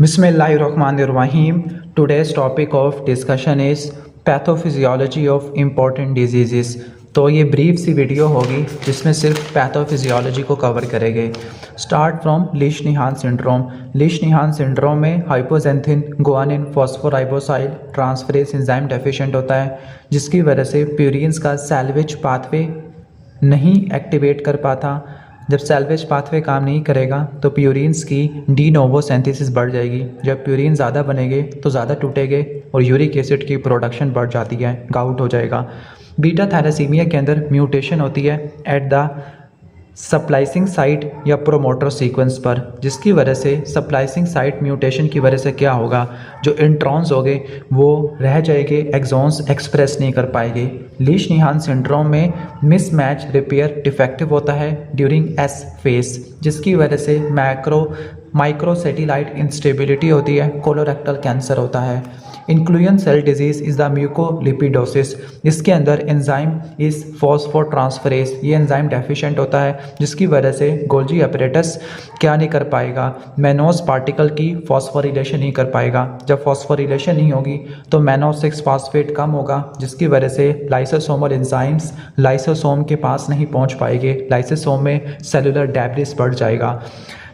Bismillahirrahmanirrahim. Today's topic of discussion is pathophysiology of important disease. तो ये brief सी video होगी जिसमें सिर्फ पैथोफिजियोलॉजी को कवर करेंगे। Start from Lesch Nyhan syndrome. Lesch Nyhan syndrome में hypoxanthine guanine phosphoribosyl transferase enzyme deficient होता है, जिसकी वजह से प्यूरिन्स का सैल्वेज पाथवे नहीं एक्टिवेट कर पाता। जब सैल्वेज पाथवे काम नहीं करेगा तो प्यूरिन्स की डी नोवो सिंथेसिस बढ़ जाएगी। जब प्यूरिन ज़्यादा बनेंगे तो ज़्यादा टूटेंगे और यूरिक एसिड की प्रोडक्शन बढ़ जाती है, गाउट हो जाएगा। बीटा थैलेसीमिया के अंदर म्यूटेशन होती है एट द सप्लाइसिंग साइट या प्रोमोटर सीक्वेंस पर, जिसकी वजह से सप्लाइसिंग साइट म्यूटेशन की वजह से क्या होगा, जो इंट्रॉन्स होंगे वो रह जाएंगे, एक्सॉन्स एक्सप्रेस नहीं कर पाएंगे। लीश-नीहान सिंड्रोम में मिसमैच रिपेयर डिफेक्टिव होता है ड्यूरिंग एस फेज, जिसकी वजह से माइक्रोसेटेलाइट इंस्टेबिलिटी होती है, कोलोरेक्टल कैंसर होता है। Inclusion cell disease is the mucolipidosis. इसके अंदर एंजाइम इस फॉस्फोट्रांसफरेज, ये एंजाइम डेफिशिएंट होता है, जिसकी वजह से गोल्जी अपरेटस क्या नहीं कर पाएगा, मैनोस पार्टिकल की फॉस्फोरिलेशन नहीं कर पाएगा। जब फॉस्फोरिलेशन नहीं होगी तो मैनोस 6 फॉस्फेट कम होगा, जिसकी वजह से लाइसोसोमल एंजाइम्स लाइसोसोम के पास नहीं पहुंच पाएंगे, लाइसोसोम में सेलुलर डेब्रिस बढ़ जाएगा।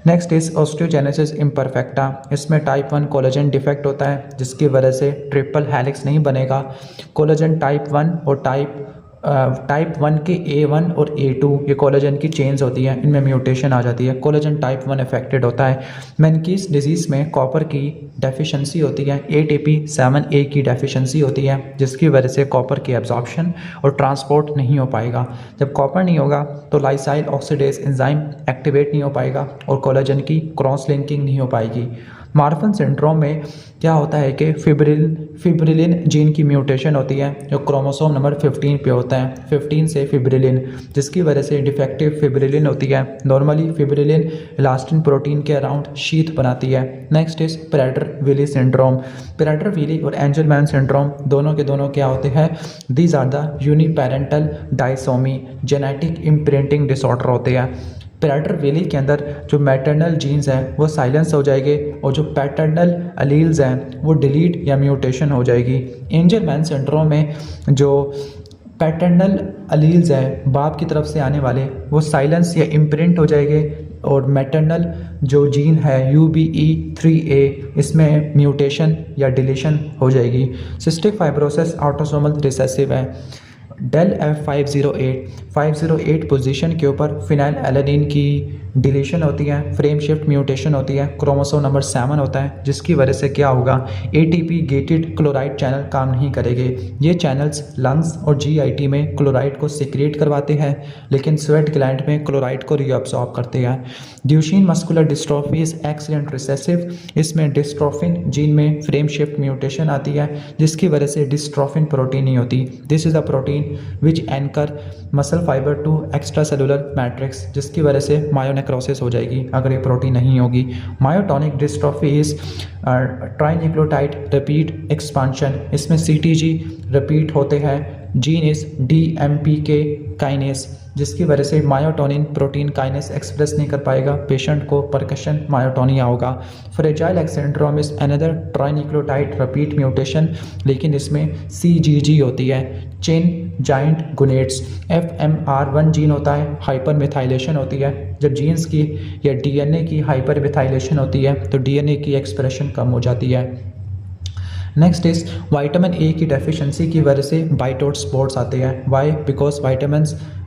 Next is osteogenesis imperfecta. इसमें टाइप 1 कोलेजन डिफेक्ट होता है, जिसकी वजह से ट्रिपल हेलिक्स नहीं बनेगा। कोलेजन टाइप 1 और टाइप 1 के A1 और A2 ये कोलेजन की चेन्स होती हैं, इनमें म्यूटेशन आ जाती है। कोलेजन टाइप 1 अफेक्टेड होता है। मेनिकीस डिजीज़ में कॉपर की डेफिशिएंसी होती है, ATP7A की डेफिशिएंसी होती है, जिसकी वजह से कॉपर की एब्जॉर्प्शन और ट्रांसपोर्ट नहीं हो पाएगा। जब कॉपर नहीं होगा तो लाइसाइल ऑक्सीडेज एंजाइम एक्टिवेट नहीं हो पाएगा और कोलेजन की क्रॉस लिंकिंग नहीं हो पाएगी। मार्फन सिंड्रोम में क्या होता है कि फिब्रिलिन जीन की म्यूटेशन होती है, जो क्रोमोसोम नंबर 15 पे होता है, 15 से फिब्रिलिन, जिसकी वजह से डिफेक्टिव फिब्रिलिन होती है। नॉर्मली फिब्रिलिन इलास्टिन प्रोटीन के अराउंड शीथ बनाती है। Next is Prader Willi syndrome. Prader Willi और एंजलमैन सिंड्रोम दोनों के दोनों क्या होते हैं, these are the uniparental disomy genetic imprinting disorder होते हैं। प्रेटर-विली के अंदर जो मैटरनल जीन्स हैं वो साइलेंस हो जाएंगे और जो पैटर्नल अलील्स हैं वो डिलीट या म्यूटेशन हो जाएगी। एंजलमैन सिंड्रोम में जो पैटर्नल अलील्स हैं बाप की तरफ से आने वाले, वो साइलेंस या इम्प्रिंट हो जाएंगे और मैटरनल जो जीन है UBE3A, इसमें म्यूटेशन या डिलीशन हो जाएगी। सिस्टिक फाइब्रोसिस ऑटोसोमल रिसेसिव है। डेल F508 पोजीशन के ऊपर फिनाइल एलानिन की डिलीशन होती है, फ्रेम शिफ्ट म्यूटेशन होती है, क्रोमोसोम नंबर 7 होता है, जिसकी वजह से क्या होगा, ATP गेटेड क्लोराइड चैनल काम नहीं करेंगे। ये चैनल्स लंग्स और GIT में क्लोराइड को सिक्रेट करवाते हैं, लेकिन स्वेट ग्लैंड में क्लोराइड को रीअब्सॉर्ब करते हैं। Duchenne muscular dystrophy is X linked recessive. इसमें डिस्ट्रोफिन जीन में फ्रेम शिफ्ट म्यूटेशन आती है, जिसकी वजह से डिस्ट्रोफिन प्रोटीन नहीं होती। This is a protein which anchor muscle fibre to extra cellular matrix, जिसकी वजह से मायोनेक्रोसिस हो जाएगी अगर ये प्रोटीन नहीं होगी। Myotonic dystrophy is trinucleotide repeat expansion. इसमें CTG रिपीट होते हैं। जीन इज DMPK काइनेस, जिसकी वजह से मायोटोनिन प्रोटीन काइनेस एक्सप्रेस नहीं कर पाएगा, पेशेंट को परकशन मायोटोनिया होगा। Fragile X syndrome is another trinucleotide repeat mutation, लेकिन इसमें CGG होती है, चेन जाइंट गुनेट्स। FMR1 जीन होता है, हाइपर मिथाइलेशन होती है। जब जीन्स की या DNA की हाइपर मिथाइलेशन होती है तो DNA की एक्सप्रेशन कम हो जाती है। नेक्स्ट इज विटामिन A की डेफिशिएंसी की वजह से बाइटोट स्पॉट्स आते हैं। Why? Because vitamin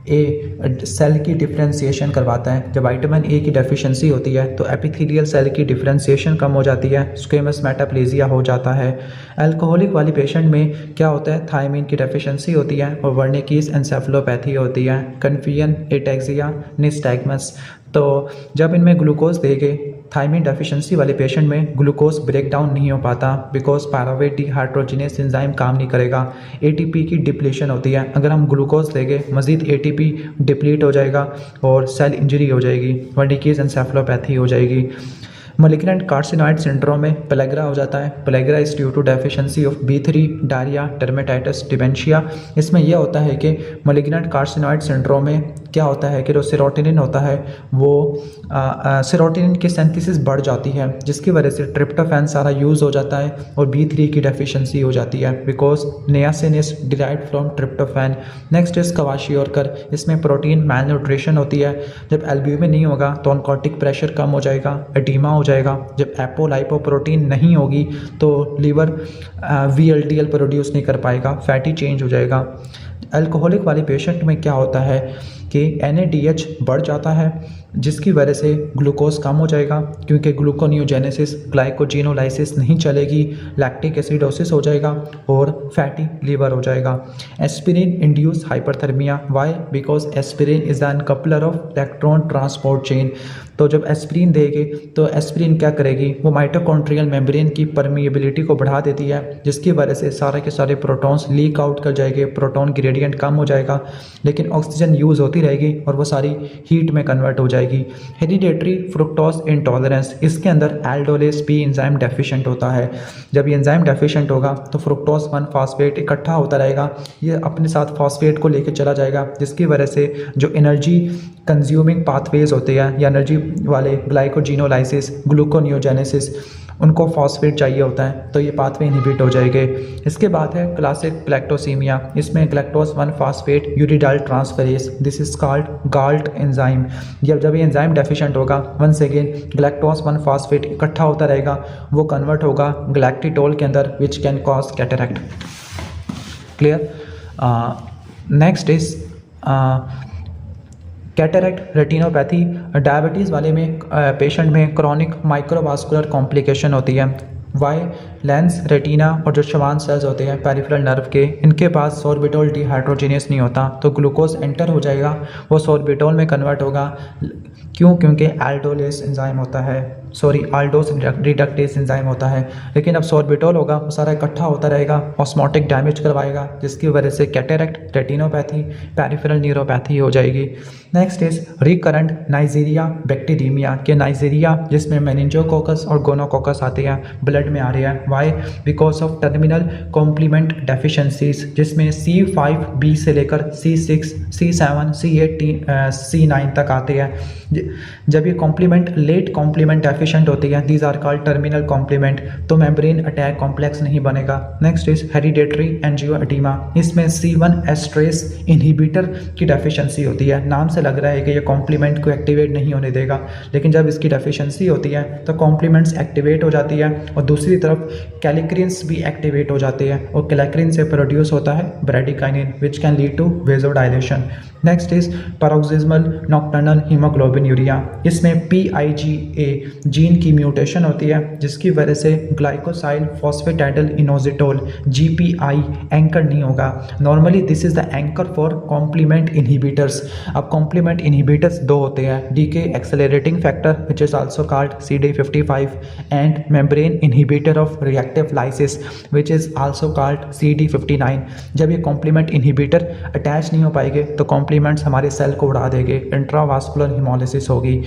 A cell की डिफ्रेंशिएशन करवाता है। जब विटामिन A की डेफिशिएंसी होती है तो एपिथेलियल सेल की डिफ्रेंशिएशन कम हो जाती है, स्क्वेमस मेटाप्लेजिया हो जाता है। अल्कोहलिक वाली पेशेंट में क्या होता है, थायमिन की डेफिशिएंसी होती है और वर्निकीज एन्सेफेलोपैथी होती है, कन्फ्यूजन, एटेक्सिया, निस्टैग्मस। तो जब इनमें ग्लूकोज देंगे, थायमिन डेफिशिएंसी वाले पेशेंट में ग्लूकोज ब्रेक डाउन नहीं हो पाता, बिकॉज पायरुवेट डिहाइड्रोजिनेस एंजाइम काम नहीं करेगा, ATP की डिप्लीशन होती है। अगर हम ग्लूकोज देंगे मज़ीद ATP डिप्लीट हो जाएगा और सेल इंजरी हो जाएगी, वर्निकीज एन्सेफेलोपैथी हो जाएगी। मलिग्नेंट कार्सिनॉइड सिंड्रोम में पेलेग्रा हो जाता है। Pellagra is due to deficiency of B3, diarrhoea, dermatitis, dementia. इसमें यह होता है कि मलिग्नेंट कार्सिनॉइड सिंड्रोम में क्या होता है कि जो सेरोटोनिन होता है वो सेरोटोनिन की सिंथेसिस बढ़ जाती है, जिसकी वजह से ट्रिप्टोफैन सारा यूज़ हो जाता है और B3 की डेफिशिएंसी हो जाती है because niacin is derived from tryptophan. Next is kwashiorkor. इसमें प्रोटीन मैल न्यूट्रिशन होती है। जब एल्ब्यूमिन नहीं होगा तो ऑनकोटिक प्रेशर कम हो जाएगा, एडीमा हो जाएगा। जब एपोलाइपोप्रोटीन नहीं होगी तो लीवर VLDL प्रोड्यूस नहीं कर पाएगा, फैटी चेंज हो जाएगा। अल्कोहलिक वाले पेशेंट में क्या होता है कि NADH बढ़ जाता है, जिसकी वजह से ग्लूकोज कम हो जाएगा क्योंकि ग्लूकोनियोजेनेसिस, ग्लाइकोजिनोलाइसिस नहीं चलेगी, लैक्टिक एसिडोसिस हो जाएगा और फैटी लीवर हो जाएगा। Aspirin induce hyperthermia. Why? Because aspirin is an coupler of electron transport chain. तो जब एस्पिरिन देगी तो एस्पिरिन क्या करेगी, वो माइटोकॉन्ड्रियल मेम्ब्रेन की परमिएबिलिटी को बढ़ा देती है, जिसकी वजह से सारे के सारे प्रोटॉन्स लीक आउट कर जाएंगे, प्रोटॉन ग्रेडियंट कम हो जाएगा, लेकिन ऑक्सीजन यूज़ होती रहेगी और वो सारी हीट में कन्वर्ट हो जाएगी। हेरिडेटरी फ्रुक्टोज इंटॉलरेंस, इसके अंदर एल्डोलेस P एंजाइम डेफिशिएंट होता है। जब ये एंजाइम डेफिशिएंट होगा तो फ्रुक्टोज 1 फास्फेट इकट्ठा होता रहेगा, ये अपने साथ फास्फेट को लेकर चला जाएगा, जिसकी वजह से जो एनर्जी कंज्यूमिंग पाथवेज होते हैं या एनर्जी वाले ग्लाइकोजिनोलाइसिस, ग्लूकोनियोजेनेसिस, उनको फॉस्फेट चाहिए होता है, तो ये पाथवे इनहिबिट हो जाएंगे। इसके बाद है क्लासिक ग्लैक्टोसीमिया। इसमें galactose 1 phosphate uridyl transferase, this is called GALT enzyme. जब ये एंजाइम डेफिशिएंट होगा, वंस अगेन ग्लैक्टोज 1 फास्फेट इकट्ठा होता रहेगा, वो कन्वर्ट होगा ग्लैक्टिटोल के अंदर, which can cause cataract. Clear? Next is cataract retinopathy. Diabetes वाले में पेशेंट में क्रॉनिक माइक्रोवास्कुलर कॉम्प्लिकेशन होती है। वाई? लेंस, रेटिना और जो शवान सेल्स होते हैं पेरिफेरल नर्व के, इनके पास सोर्बिटोल डिहाइड्रोजिनेस नहीं होता, तो ग्लूकोज एंटर हो जाएगा, वो सोर्बिटोल में कन्वर्ट होगा। क्यों? क्योंकि एल्डोलेस एंजाइम होता है, सॉरी आल्डोस रिडक्टेस एंजाइम होता है, लेकिन अब सोर्बिटोल होगा, वो सारा इकट्ठा होता रहेगा, ऑस्मोटिक डैमेज करवाएगा, जिसकी वजह से कैटरैक्ट, रेटिनोपैथी, पेरिफेरल न्यूरोपैथी हो जाएगी। Next is recurrent Nigeria bacteraemia के नाइजीरिया, जिसमें मेनिंजोकोकस और गोनोकोकस आते हैं, ब्लड में आ रहे हैं। Why? Because of terminal complement deficiencies, जिसमें C5B से लेकर C6, C7, C8, C9 तक आते हैं। जब ये कॉम्प्लीमेंट लेट कॉम्प्लीमेंट डेफिशिएंट होती है, these are called terminal complement, तो मेम्ब्रेन अटैक कॉम्प्लेक्स नहीं बनेगा। Next is hereditary angioedema. इसमें C1 एस्ट्रेस इनहिबिटर की डेफिशिएंसी होती है। नाम से लग रहा है कि ये कॉम्प्लीमेंट को एक्टिवेट नहीं होने देगा, लेकिन जब इसकी डेफिशिएंसी होती है तो कॉम्प्लीमेंट्स एक्टिवेट हो जाती है और दूसरी तरफ कैलिक्रिन्स भी एक्टिवेट हो जाते हैं, और कैलिक्रिन से प्रोड्यूस होता है bradykinin, which can lead to vasodilation. Next is paroxysmal nocturnal haemoglobinuria. इसमें PIGA जीन की म्यूटेशन होती है, जिसकी वजह से ग्लाइकोसाइल फॉस्फेटाइडल इनोजिटोल GPI एंकर नहीं होगा। Normally this is the anchor for complement inhibitors. अब कॉम्प्लीमेंट इनहिबिटर्स दो होते हैं, DK accelerating factor which is also called CD55 and membrane inhibitor of reactive lysis which is also called CD59। जब ये complement inhibitor attach नहीं हो पाएंगे तो कॉम्प्लीमेंट्स हमारे सेल को उड़ा देंगे, इंट्रावास्कुलर हिमोलिसिस होगी।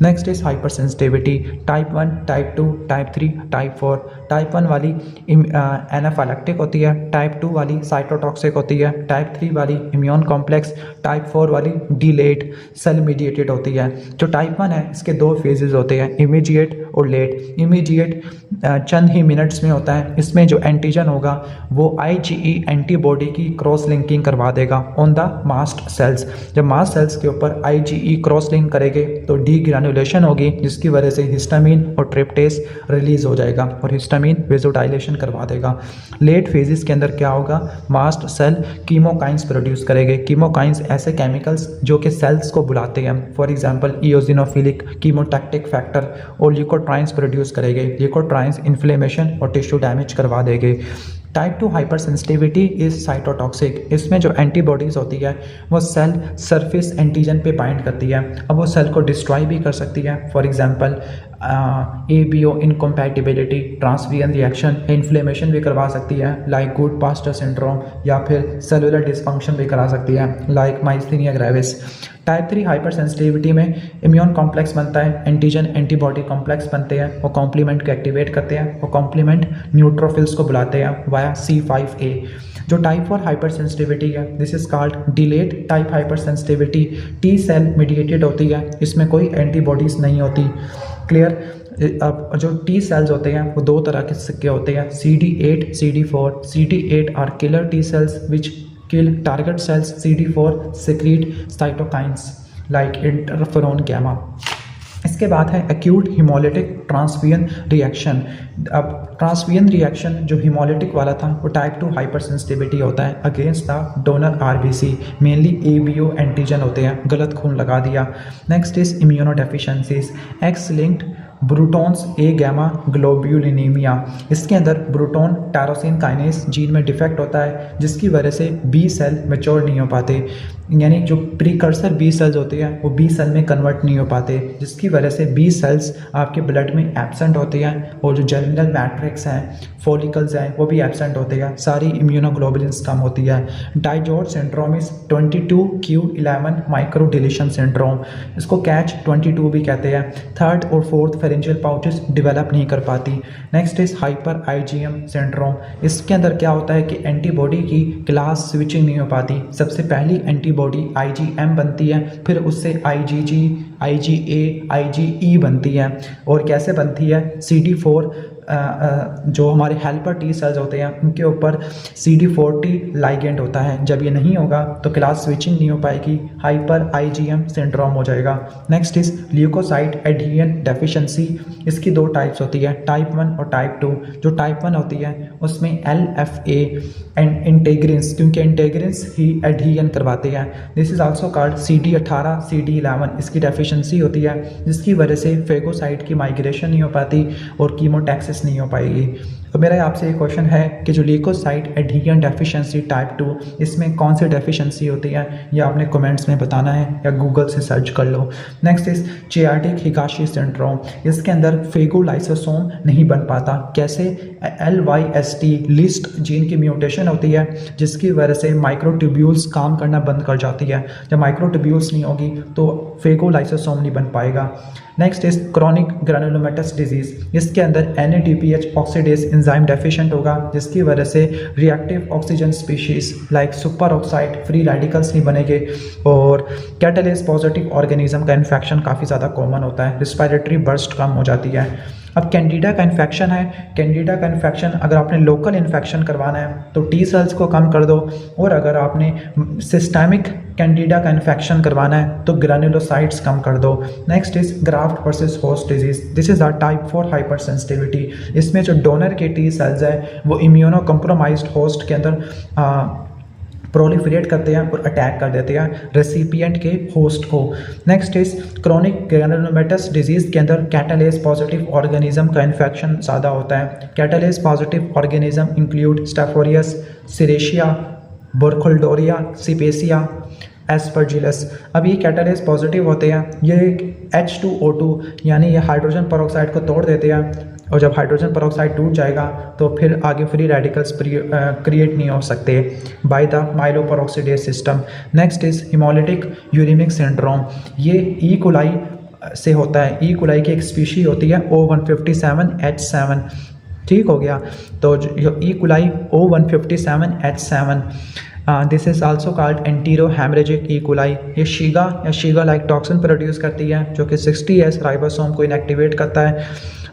Next is hyper sensitivity, type 1, type 2, type 3, type 4। Type 1 वाली एनाफाइलैक्टिक होती है, टाइप 2 वाली साइटोटॉक्सिक होती है, टाइप 3 वाली इम्यून कॉम्प्लेक्स, टाइप 4 वाली डिलेड सेल मीडिएटेड होती है। जो टाइप 1 है इसके दो फेजेस होते हैं, इमीडिएट और लेट। इमीडिएट चंद ही मिनट्स में होता है, इसमें जो एंटीजन होगा वो IgE एंटीबॉडी की क्रॉस लिंकिंग करवा देगा ऑन द मास्ट सेल्स। जब मास्ट सेल्स के ऊपर IgE क्रॉस लिंक करेंगे तो डीग्रैनुलेशन होगी, जिसकी वजह से हिस्टामिन और ट्रिप्टेस रिलीज हो जाएगा और हिस्टामिन वेजोडाइलेशन करवा देगा। लेट फेजेस के अंदर क्या होगा, मास्ट सेल कीमोकाइंस प्रोड्यूस करेंगे। कीमोकाइंस ऐसे केमिकल्स जो कि सेल्स को बुलाते हैं, फॉर एग्जांपल इओजिनोफिलिक कीमोटैक्टिक फैक्टर, और ल्यूकोट्राइंस प्रोड्यूस करेंगे। ल्यूकोट्राइंस इन्फ्लेमेशन और टिश्यू डैमेज करवा देंगे। Type 2 hyper sensitivity is cytotoxic. इसमें जो एंटीबॉडीज़ होती है वो सेल सरफेस एंटीजन पे बाइंड करती है। अब वो सेल को डिस्ट्रॉय भी कर सकती है, for example ABO incompatibility, transfusion reaction, inflammation भी करवा सकती है लाइक गुड पास्टर सिंड्रोम, या फिर सेलुलर डिसफंक्शन भी करा सकती है like myasthenia gravis. Type 3 hypersensitivity में इम्यून कॉम्प्लेक्स बनता है, एंटीजन एंटीबॉडी कॉम्प्लेक्स बनते हैं, वो कॉम्प्लीमेंट को एक्टिवेट करते हैं, वो कॉम्प्लीमेंट न्यूट्रोफिल्स को बुलाते हैं वाया C5a। जो टाइप 4 हाइपर सेंसिटिविटी है this is called delayed type hypersensitivity, T cell mediated होती है, इसमें कोई एंटीबॉडीज़ नहीं होती। क्लियर। अब जो टी सेल्स होते हैं वो दो तरह के होते हैं, CD8 CD4। CD8 are killer T cells which kill target cells, CD4 secrete cytokines like interferon gamma। इसके बाद है एक्यूट हिमोलिटिक ट्रांसफियन रिएक्शन। अब ट्रांसफियन रिएक्शन जो हिमोलिटिक वाला था वो टाइप 2 हाइपर सेंसिटिविटी होता है against the donor RBC, mainly ABO antigen होते हैं, गलत खून लगा दिया। Next is immunodeficiencies, X linked Bruton's a gamma globulinemia. इसके अंदर ब्रूटॉन टायरोसिन काइनेस जीन में डिफेक्ट होता है जिसकी वजह से बी सेल मैच्योर नहीं हो पाते, यानी जो प्रीकर्सर बी सेल्स होते हैं वो बी सेल में कन्वर्ट नहीं हो पाते, जिसकी वजह से बी सेल्स आपके ब्लड में एब्सेंट होते हैं और जो जर्मिनल मैट्रिक्स हैं, फॉलिकल्स हैं, वो भी एब्सेंट होते हैं, सारी इम्यूनोग्लोबुलिन्स कम होती है। DiGeorge syndrome is 22q11 micro deletion syndrome, इसको कैच 22 भी कहते हैं। थर्ड और फोर्थ फेरेंजियल पाउचेस डेवलप नहीं कर पाती। Next is hyper IgM syndrome, इसके अंदर क्या होता है कि एंटीबॉडी की क्लास स्विचिंग नहीं हो पाती, सबसे पहली एंटीबॉडी IgM बनती है, फिर उससे IgG, IgA, IgE बनती है, और कैसे बनती है, CD4 जो हमारे हेल्पर टी सेल्स होते हैं उनके ऊपर CD40 लाइगेंड होता है, जब ये नहीं होगा तो क्लास स्विचिंग नहीं हो पाएगी, हाइपर IgM सिंड्रोम हो जाएगा। Next is leukocyte adherent deficiency, इसकी दो टाइप्स होती है, टाइप 1 और टाइप 2। जो टाइप 1 होती है उसमें LFA एंड इंटेग्रिन्स, क्योंकि इंटेग्रिन्स ही एडहेरेन करवाते हैं, this is also called CD18 CD11, इसकी डेफिशिएंसी होती है जिसकी वजह से फेगोसाइट की माइग्रेशन नहीं हो पाती और कीमोटैक्सिस नहीं हो पाएगी। तो मेरा आपसे एक क्वेश्चन है कि जो ल्यूकोसाइट एडहेरेंट डेफिशिएंसी टाइप 2, इसमें कौन सी डेफिशिएंसी होती है, या आपने कमेंट्स में बताना है या गूगल से सर्च कर लो। नेक्स्ट इज चियाटिक हिगाशी सिंड्रोम, इसके अंदर फेगोलाइसोसोम नहीं बन पाता, कैसे, LYST लिस्ट जीन की म्यूटेशन होती है जिसकी वजह से माइक्रोट्यूब्यूल्स काम करना बंद कर जाती है, जब माइक्रोट्यूब्यूल्स नहीं होगी तो फेगोलाइसोसोम नहीं बन पाएगा। Next is chronic granulomatous disease, इसके अंदर NADPH ऑक्सीडेज एंजाइम डेफिशिएंट होगा जिसकी वजह से reactive oxygen species like super oxide free radicals नहीं बनेंगे, और कैटालेस पॉजिटिव ऑर्गेनिज्म का इन्फेक्शन काफ़ी ज़्यादा कॉमन होता है, रिस्पायरेटरी बर्स्ट कम हो जाती है। अब कैंडिडा का इन्फेक्शन है, कैंडिडा का इन्फेक्शन अगर आपने लोकल इन्फेक्शन करवाना है तो टी सेल्स को कम कर दो, और अगर आपने सिस्टेमिक कैंडिडा का इन्फेक्शन करवाना है तो ग्रैनुलोसाइट्स कम कर दो। Next is graft versus host disease, this is are type 4 hypersensitivity, इसमें जो डोनर के टी सेल्स है वो इम्यूनो कम्प्रोमाइज्ड होस्ट के अंदर प्रोलिफरेट करते हैं और अटैक कर देते हैं रेसिपिएंट के होस्ट को। Next is chronic granulomatous disease के अंदर कैटालेस पॉजिटिव ऑर्गेनिज्म का इन्फेक्शन ज़्यादा होता है। Catalase positive organism include Staph aureus, Serratia, Burkholderia, cepacia, Aspergillus. अब ये कैटालेस पॉजिटिव होते हैं, ये H2O2 यानी ये हाइड्रोजन पेरोक्साइड को तोड़ देते हैं, और जब हाइड्रोजन पेरोक्साइड टूट जाएगा तो फिर आगे फ्री रेडिकल्स क्रिएट नहीं हो सकते by the myeloperoxidase system. Next is haemolytic uraemic syndrome, ये ई कोलाई से होता है, ई कोलाई की एक स्पीशी होती है O157H7, ठीक हो गया। तो जो E coli O157H7 this is also called antero haemorrhagic E coli, ये शीगा या शीगा लाइक टॉक्सिन प्रोड्यूस करती है जो कि 60S राइबोसोम को इनएक्टिवेट करता है,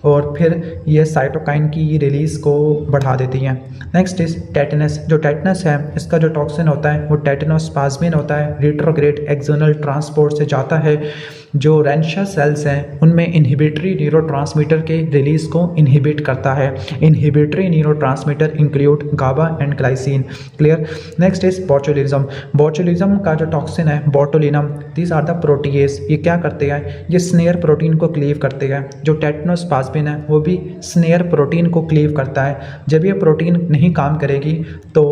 और फिर ये साइटोकाइन की रिलीज़ को बढ़ा देती हैं। नेक्स्ट इज टेटनस, जो टेटनस है इसका जो टॉक्सिन होता है वो टेटनोस्पाज्मिन होता है, रिट्रोग्रेड एक्सोनल ट्रांसपोर्ट से जाता है, जो रेंशा सेल्स हैं उनमें इनहिबिटरी न्यूरोट्रांसमीटर के रिलीज़ को इनहिबिट करता है। Inhibitory neurotransmitter include GABA and glycine. Clear. Next is botulism, botulism का जो टॉक्सिन है botulinum, these are the protease, ये क्या करते हैं, ये स्नेयर प्रोटीन को क्लीव करते हैं। जो टेटनोस्पाज्मिन है वो भी स्नेयर प्रोटीन को क्लीव करता है, जब ये प्रोटीन नहीं काम करेगी तो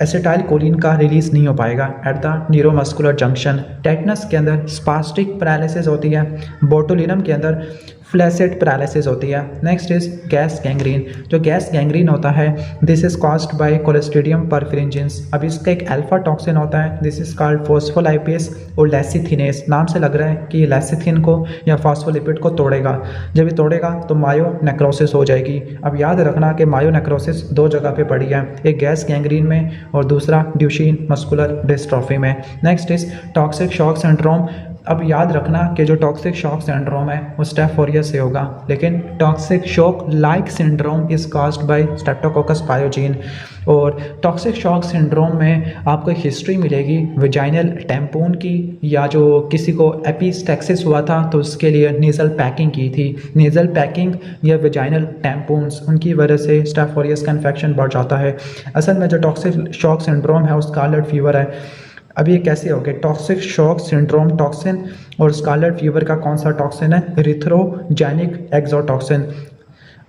एसिटाइल कोलिन का रिलीज नहीं हो पाएगा at the neuromuscular junction. Tetanus के अंदर स्पास्टिक पैरालिसिस होती है, बोटुलिनम के अंदर फ्लैसिड पैरालिसिस होती है। Next is gas gangrene. जो गैस गैंग्रीन होता है this is caused bye Clostridium परफिरिंजिन्स। अब इसका एक अल्फा टॉक्सिन होता है दिस इज कॉल्ड फोस्फोलाइपेस और लैसिथिनेस। नाम से लग रहा है कि ये लैसिथिन को या फॉस्फोलिपिड को तोड़ेगा। जब ये तोड़ेगा तो मायोनेक्रोसिस हो जाएगी। अब याद रखना कि मायोनेक्रोसिस दो जगह पे पड़ी है, एक गैस गैंग्रीन में और दूसरा ड्यूशेन मस्कुलर डिस्ट्रॉफी में। Next is toxic shock syndrome. अब याद रखना कि जो टॉक्सिक शॉक सिंड्रोम है वो स्टेफ ऑरियस से होगा, लेकिन toxic shock like syndrome is caused by Streptococcus pyogenes. और टॉक्सिक शॉक सिंड्रोम में आपको एक हिस्ट्री मिलेगी वेजाइनल टैम्पून की, या जो किसी को एपिस्टैक्सिस हुआ था तो उसके लिए नेज़ल पैकिंग की थी। नेज़ल पैकिंग या वेजाइनल टैम्पून्स उनकी वजह से स्टेफ ऑरियस का इन्फेक्शन बढ़ जाता है। असल में जो टॉक्सिक शॉक सिंड्रोम है वो स्कारलेट फीवर है। अब ये कैसे हो गया? टॉक्सिक शॉक सिंड्रोम टॉक्सिन और स्कारलेट फीवर का कौन सा टॉक्सिन है? इरिथ्रोजेनिक एक्सोटॉक्सिन।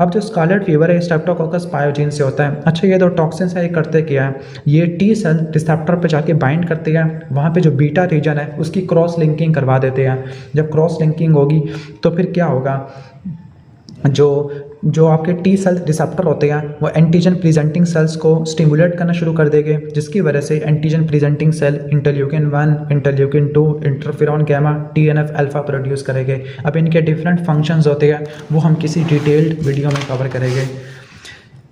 अब जो स्कारलेट फीवर है स्ट्रेप्टोकोकस पायोजीन से होता है। अच्छा, ये दो टॉक्सिन है ये करते क्या है? ये टी सेल रिसेप्टर पे जाके बाइंड करते हैं, वहाँ पे जो बीटा रीजन है उसकी क्रॉस लिंकिंग करवा देते हैं। जब क्रॉस लिंकिंग होगी तो फिर क्या होगा? जो आपके टी सेल रिसेप्टर होते हैं वो एंटीजन प्रेजेंटिंग सेल्स को स्टिमुलेट करना शुरू कर देंगे, जिसकी वजह से antigen presenting cell interleukin 1, interleukin 2, interferon gamma, TNF alpha produce करेंगे। अब इनके डिफरेंट फंक्शंस होते हैं वो हम किसी डिटेल्ड वीडियो में कवर करेंगे।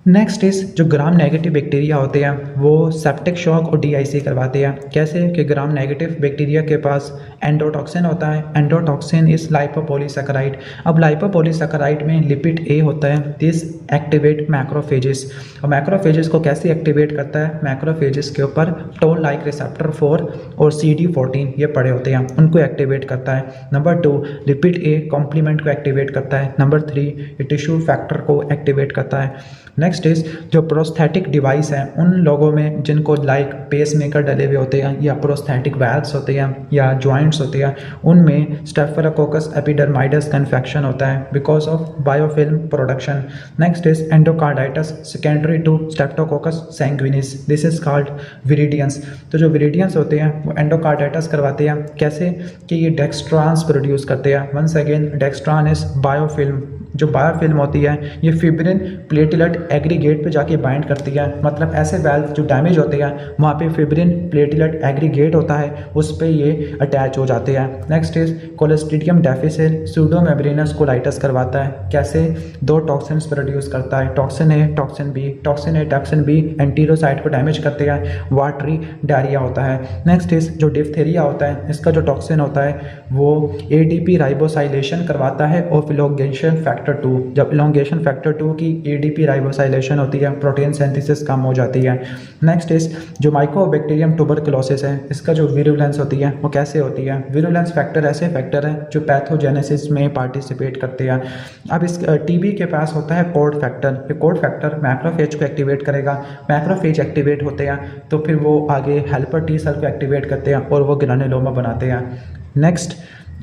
नेक्स्ट इज जो ग्राम नेगेटिव बैक्टीरिया होते हैं वो सेप्टिक शॉक और DIC करवाते हैं। कैसे कि ग्राम नेगेटिव बैक्टीरिया के पास एंडोटॉक्सिन होता है। Endotoxin is lipopolysaccharide. अब लाइपोपॉलीसैकेराइड में लिपिड A होता है, दिस एक्टिवेट मैक्रोफेजेस। और मैक्रोफेजेस को कैसे एक्टिवेट करता है? मैक्रोफेजेस के ऊपर टोल लाइक रिसेप्टर 4 और CD14 ये पड़े होते हैं, उनको एक्टिवेट करता है। नंबर 2 लिपिड A कॉम्प्लीमेंट को एक्टिवेट करता है। नंबर 3 ये टिश्यू फैक्टर को एक्टिवेट करता है। नेक्स्ट इज जो प्रोस्थेटिक डिवाइस हैं उन लोगों में जिनको लाइक पेस मेकर डले हुए होते हैं या प्रोस्थेटिक वैल्व्स होते हैं या जॉइंट्स होते हैं, उनमें स्टेफिलोकोकस एपिडर्माइडस का इन्फेक्शन होता है because of biofilm production. Next is endocarditis secondary to Streptococcus sanguinis, this is called viridans. तो जो विरिडियंस होते हैं वो एंडोकार्डाइटिस करवाते हैं। कैसे कि ये डेक्स्ट्रान्स प्रोड्यूस करते हैं। Once again dextran is biofilm. जो बायोफिल्म होती है ये फिब्रिन प्लेटलेट एग्रीगेट पे जाके बाइंड करती है। मतलब ऐसे वेल्व जो डैमेज होते हैं वहाँ पे फिब्रिन प्लेटलेट एग्रीगेट होता है, उस पर ये अटैच हो जाते हैं। Next is Clostridium deficit सूडोमेम्ब्रेनस colitis करवाता है। कैसे? दो टॉक्सिन्स प्रोड्यूस करता है, toxin A toxin B। Toxin A toxin B एंटीरोसाइट को डैमेज करते हैं, वाटरी डायरिया होता है। नेक्स्ट इज जो डिफ्थेरिया होता है इसका जो टॉक्सिन होता है वो ADP राइबोसाइलेशन करवाता है और इलोंगेशन फैक्टर 2। जब इलोंगेशन फैक्टर 2 की ADP राइबोसाइलेशन होती है प्रोटीन सिंथेसिस कम हो जाती है। नेक्स्ट इज जो माइकोबैक्टीरियम ट्यूबरकुलोसिस है इसका जो विरुलेंस होती है वो कैसे होती है? विरुलेंस फैक्टर ऐसे फैक्टर है जो पैथोजेनेसिस में पार्टिसिपेट करते हैं। अब इस TB के पास होता है कोड फैक्टर। ये कोड फैक्टर मैक्रोफेज को एक्टिवेट करेगा। मैक्रोफेज एक्टिवेट होते हैं तो फिर वो आगे हेल्पर टी सेल को एक्टिवेट करते हैं और वो ग्रानुलोमा बनाते हैं। नेक्स्ट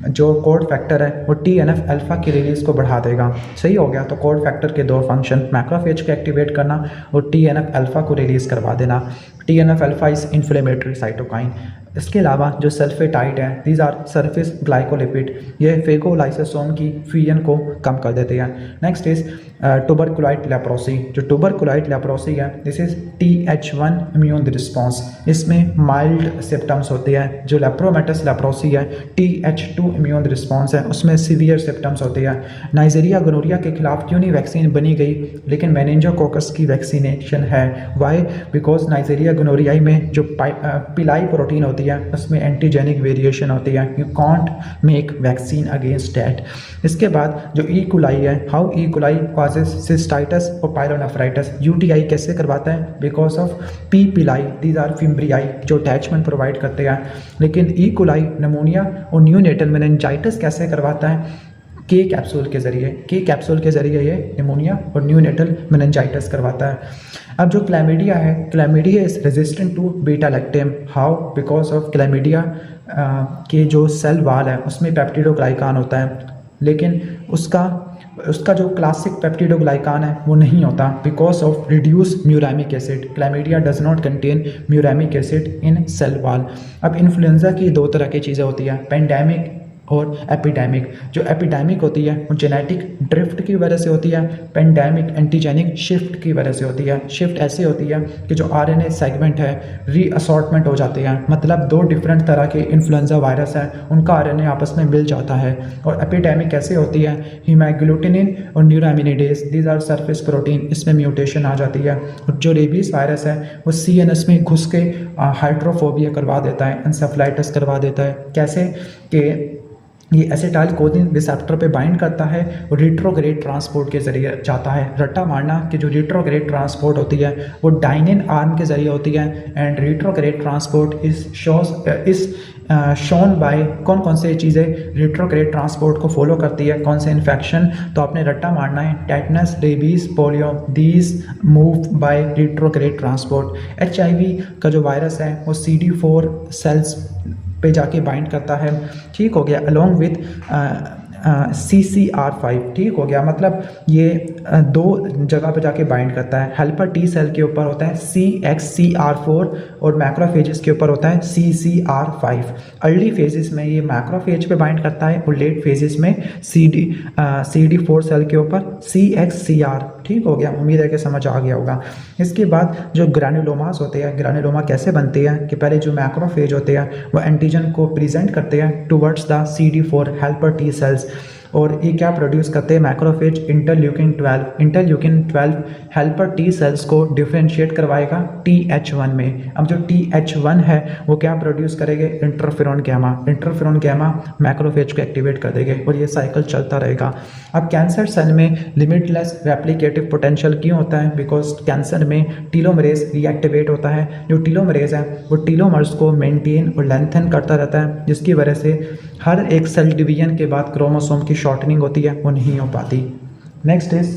जो कोड फैक्टर है वो TNF अल्फा की रिलीज को बढ़ा देगा। सही हो गया? तो कोड फैक्टर के दो फंक्शन, मैक्रोफेज को एक्टिवेट करना और TNF अल्फा को रिलीज करवा देना। TNF alpha is inflammatory cytokine. इसके अलावा जो सल्फेटाइड है दीज आर सरफेस ग्लाइकोलिपिड, ये फेगोलाइसोसोम की फ्यूजन को कम कर देते हैं। Next is tuberculoid leprosy. जो ट्यूबरकुलोइड लेप्रोसी है this is TH1 immune response. इसमें माइल्ड सिम्टम्स होते हैं। जो लेप्रोमेटस लेप्रोसी है TH2 इम्यून रिस्पॉन्स है, उसमें सीवियर सिम्टम्स होते हैं। नाइजीरिया गोनोरिया के खिलाफ क्यों नहीं वैक्सीन बनी गई लेकिन मेनिंजोकोकस की वैक्सीनेशन है? वाई? बिकॉज नाइजीरिया गोनोरियाई में जो पिलाई प्रोटीन होती है उसमें एंटीजेनिक वेरिएशन होती है। You can't make vaccine against that. इसके बाद जो ई कुलाई है, हाउ ई कुलाई कॉजेज सिस्टाइटिस और पायलोनेफ्राइटिस। UTI कैसे करवाता है? बिकॉज ऑफ पी पिलाई, दीज आर फिम्ब्रियाई जो अटैचमेंट प्रोवाइड करते हैं। लेकिन ई कुलाई निमोनिया और न्यूनेटल मेनिंजाइटिस कैसे करवाता है? के कैप्सूल के ज़रिए ये निमोनिया और न्यूनेटल मेनिंजाइटिस करवाता है। अब जो क्लैमिडिया है, chlamydia is resistant to beta lactam. How? Because of chlamydia के जो सेल वाल है उसमें पेप्टिडोग्लाइकान होता है, लेकिन उसका जो क्लासिक पेप्टिडोग्लाइकान है वो नहीं होता because of reduce muramic acid. Chlamydia does not contain muramic acid in cell wall. अब इन्फ्लुएंजा की दो तरह की चीज़ें होती है, पेंडेमिक और एपिडेमिक। जो एपिडेमिक होती है वो जेनेटिक ड्रिफ्ट की वजह से होती है, पेंडेमिक एंटीजेनिक शिफ्ट की वजह से होती है। शिफ्ट ऐसी होती है कि जो आरएनए सेगमेंट है रीअसॉर्टमेंट हो जाते हैं, मतलब दो डिफरेंट तरह के इन्फ्लुएंजा वायरस है उनका आरएनए आपस में मिल जाता है। और एपिडेमिक कैसे होती है, हीमोग्लूटिनिन और न्यूरामिनिडेज, दीज आर सरफेस प्रोटीन, इसमें म्यूटेशन आ जाती है। और जो रेबीज वायरस है वो सीएनएस में घुस के हाइड्रोफोबिया करवा देता है, एंसेफेलाइटिस करवा देता है। कैसे कि ये एसिटाइल कोलिन रिसेप्टर पे बाइंड करता है और रिट्रोग्रेड ट्रांसपोर्ट के जरिए जाता है। रट्टा मारना कि जो रिट्रोग्रेड ट्रांसपोर्ट होती है वो डाइनिन आर्म के जरिए होती है। एंड रिट्रोग्रेड ट्रांसपोर्ट इस शोन बाय कौन कौन से चीज़ें रिट्रोग्रेड ट्रांसपोर्ट को फॉलो करती है, कौन से इन्फेक्शन। तो आपने रट्टा मारना है tetanus, rabies, polio, these move by retrograde transport. HIV का जो वायरस है वो CD4 सेल्स पे जाके बाइंड करता है, ठीक हो गया, अलॉन्ग विथ CCR5, ठीक हो गया। मतलब ये दो जगह पे जाके बाइंड करता है। हेल्पर टी सेल के ऊपर होता है CXCR4 और मैक्रोफेजेस के ऊपर होता है CCR5। अर्ली फेजेस में ये मैक्रोफेज पे बाइंड करता है और लेट फेजेस में CD4 सेल के ऊपर CXCR, ठीक हो गया। उम्मीद है कि समझ आ गया होगा। इसके बाद जो ग्रैनुलोमास होते हैं, ग्रैनुलोमा कैसे बनते हैं कि पहले जो मैक्रोफेज होते हैं वो एंटीजन को प्रेजेंट करते हैं towards the CD4 helper T cells, और ये क्या प्रोड्यूस करते हैं, macrophage interleukin 12 helper T cells को डिफरेंशिएट करवाएगा TH1 में। अब जो TH1 है वो क्या प्रोड्यूस करेंगे, इंटरफेरॉन गैमा मैक्रोफेज को एक्टिवेट कर देंगे और ये साइकिल चलता रहेगा। अब कैंसर सेल में लिमिटलेस रेप्लिकेटिव पोटेंशियल क्यों होता है, बिकॉज कैंसर में टीलोमरेज रीएक्टिवेट होता है। जो टीलोमरेज है वो टीलोमर्स को मेंटेन और लेंथन करता रहता है, जिसकी वजह से हर एक सेल डिवीजन के बाद क्रोमोसोम की शॉर्टनिंग होती है, वो नहीं हो पाती। Next is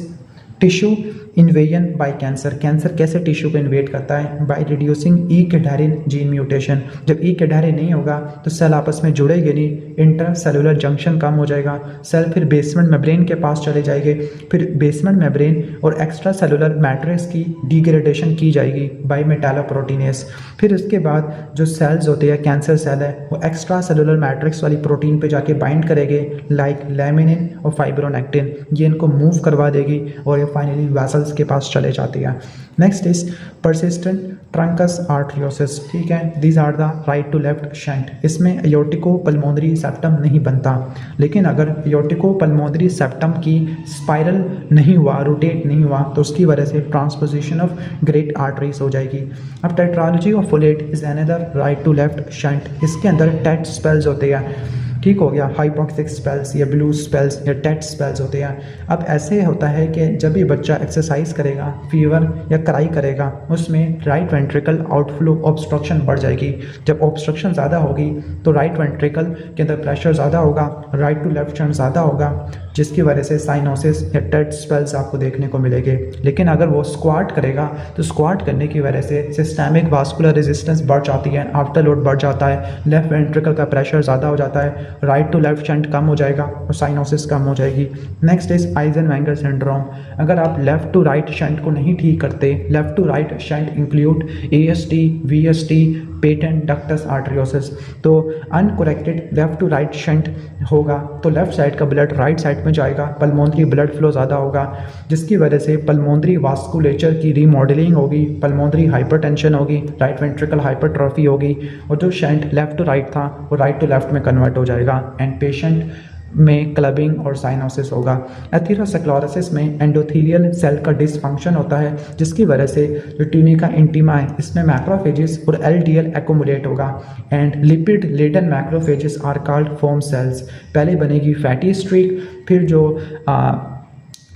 tissue invasion by cancer कैसे टिश्यू को इन्वेट करता है, by reducing E cadherin gene mutation. जब ई कैडारिन नहीं होगा तो सेल आपस में जुड़ेंगे नहीं, इंटर सेलुलर जंक्शन कम हो जाएगा, सेल फिर बेसमेंट मेम्ब्रेन के पास चले जाएंगे, फिर बेसमेंट मेम्ब्रेन और एक्स्ट्रा सेलुलर मैट्रिक्स की डिग्रेडेशन की जाएगी बाय मेटालोप्रोटीनेस। फिर उसके बाद जो सेल्स होते हैं, कैंसर सेल है वो एक्स्ट्रा सेलुलर मैट्रिक्स वाली प्रोटीन पे जाके बाइंड करेंगे, लाइक लैमिनिन और फाइब्रोनेक्टिन, ये इनको मूव करवा देगी और ये फाइनली वेसल्स के पास चले जाती है। Next is persistent truncus arteriosus, ठीक है, these are the right to left shunt. इसमें एयोर्टिको पल्मोनरी सेप्टम नहीं बनता, लेकिन अगर एयोर्टिको पल्मोनरी सेप्टम की स्पाइरल नहीं हुआ, रोटेट नहीं हुआ, तो उसकी वजह से ट्रांसपोजिशन ऑफ ग्रेट आर्टरीज हो जाएगी। अब tetralogy of Fallot is another right to left shunt. इसके अंदर टेट स्पेल्स होते हैं, ठीक हो गया, हाइपोक्सिक स्पेल्स या ब्लू स्पेल्स या टेट स्पेल्स होते हैं। अब ऐसे होता है कि जब भी बच्चा एक्सरसाइज करेगा, फीवर या क्राई करेगा, उसमें राइट वेंट्रिकल आउटफ्लो ऑब्स्ट्रक्शन बढ़ जाएगी। जब ऑब्स्ट्रक्शन ज़्यादा होगी तो राइट वेंट्रिकल के अंदर प्रेशर ज़्यादा होगा, राइट टू लेफ्ट शंट ज़्यादा होगा, जिसकी वजह से साइनोसिस या टेट स्पेल्स आपको देखने को मिलेंगे। लेकिन अगर वो स्क्वाट करेगा तो स्क्वाट करने की वजह से सिस्टेमिक वास्कुलर रेजिस्टेंस बढ़ जाती है, आफ्टर लोड बढ़ जाता है, लेफ्ट वेंट्रिकल का प्रेशर ज़्यादा हो जाता है, राइट टू लेफ्ट शंट कम हो जाएगा और साइनोसिस कम हो जाएगी। Next is Eisenmenger syndrome. अगर आप लेफ्ट टू राइट शंट को नहीं ठीक करते, left to right shunt include AST, VST, patent ductus arteriosus, तो uncorrected left to right shunt होगा तो लेफ्ट साइड का ब्लड राइट साइड में जाएगा, पल्मोनरी ब्लड फ्लो ज़्यादा होगा, जिसकी वजह से पल्मोनरी वास्कुलेचर की रीमॉडलिंग होगी, पल्मोनरी हाइपरटेंशन होगी, राइट वेंट्रिकल हाइपरट्रॉफी होगी, और जो शंट लेफ्ट टू राइट था वो राइट टू लेफ्ट में कन्वर्ट हो जाएगा एंड पेशेंट में क्लबिंग और साइनोसिस होगा। एथेरोस्क्लेरोसिस में एंडोथेलियल सेल का डिसफंक्शन होता है, जिसकी वजह से जो ट्यूनिका इंटीमा है इसमें मैक्रोफेजेस और LDL एक्युमुलेट होगा and lipid laden macrophages are called foam cells. पहले बनेगी फैटी स्ट्रीक, फिर जो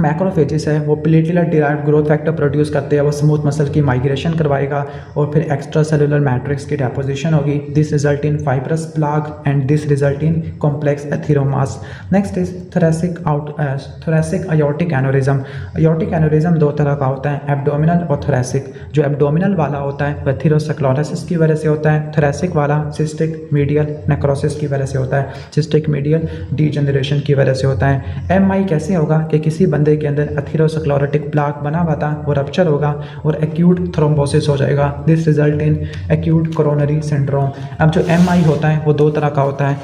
मैक्रोफेजेस है वो platelet derived growth factor produce करते हैं, वो स्मूथ मसल की माइग्रेशन करवाएगा और फिर एक्स्ट्रा सेलुलर मैट्रिक्स की डेपोजिशन होगी। This result in fibrous plaque and this result in complex atheromas. Next is thoracic aortic aneurysm. Aortic aneurysm दो तरह का होता है, एब्डोमिनल और थोरेसिक। जो एब्डोमिनल वाला होता है वह एथेरोस्क्लेरोसिस की वजह से होता है, थोरेसिक वाला सिस्टिक मीडियल नेक्रोसिस की वजह से होता है, सिस्टिक मीडियल डीजनरेशन की वजह से होता है। MI कैसे होगा कि किसी बंदे के अंदर एथेरोस्क्लेरोटिक प्लाक बना हुआ था वो रप्चर होगा और एक्यूट थ्रोम्बोसिस हो जाएगा, this result in acute coronary syndrome. अब जो MI होता है वो दो तरह का होता है,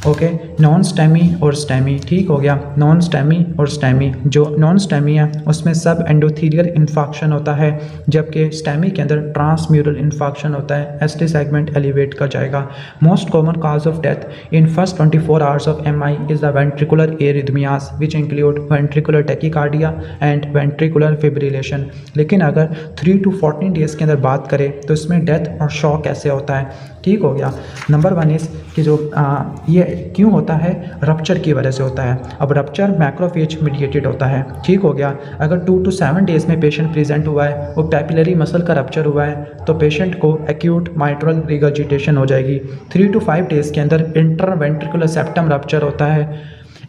ओके, नॉन स्टेमी और स्टेमी, ठीक हो गया। नॉन स्टेमी और स्टेमी, जो नॉन स्टेमी है उसमें सब एंडोथीलियल इन्फेक्शन होता है, जबकि स्टेमी के अंदर ट्रांसम्यूरल इन्फेक्शन होता है। एसटी सेगमेंट एलिवेट कर जाएगा। Most common cause of death in first 24 hours of MI is the ventricular arrhythmias which include ventricular tachycardia and ventricular fibrillation. लेकिन अगर 3 to 14 डेज के अंदर बात करें तो इसमें डेथ और शॉक कैसे होता है, ठीक हो गया। नंबर 1 इस कि जो ये क्यों होता है, रप्चर की वजह से होता है। अब रप्चर मैक्रोफेज मीडिएटेड होता है, ठीक हो गया। अगर 2 to 7 डेज में पेशेंट प्रेजेंट हुआ है, वो पैपिलरी मसल का रप्चर हुआ है, तो पेशेंट को एक्यूट माइट्रल रिगर्जिटेशन हो जाएगी। 3 to 5 डेज के अंदर इंटरवेंट्रिकुलर सेप्टम रप्चर होता है,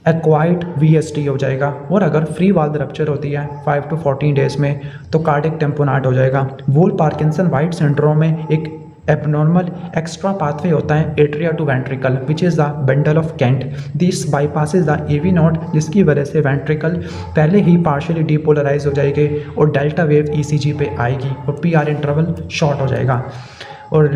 एक्वाइड वीएसटी हो जाएगा। और अगर फ्री वाल्व रप्चर होती है 5 to 14 डेज में, तो कार्डिक टेम्पोनाट हो जाएगा। वोल पार्किंसन वाइट सिंड्रोम में एक एबनॉर्मल एक्स्ट्रा पाथवे होता है atria to ventricle which is the bundle of Kent. This bypasses the AV node, जिसकी वजह से वेंट्रिकल पहले ही पार्शियली डीपोलराइज हो जाएगी और डेल्टा वेव ईसीजी पे आएगी और पीआर इंटरवल शॉर्ट हो जाएगा। और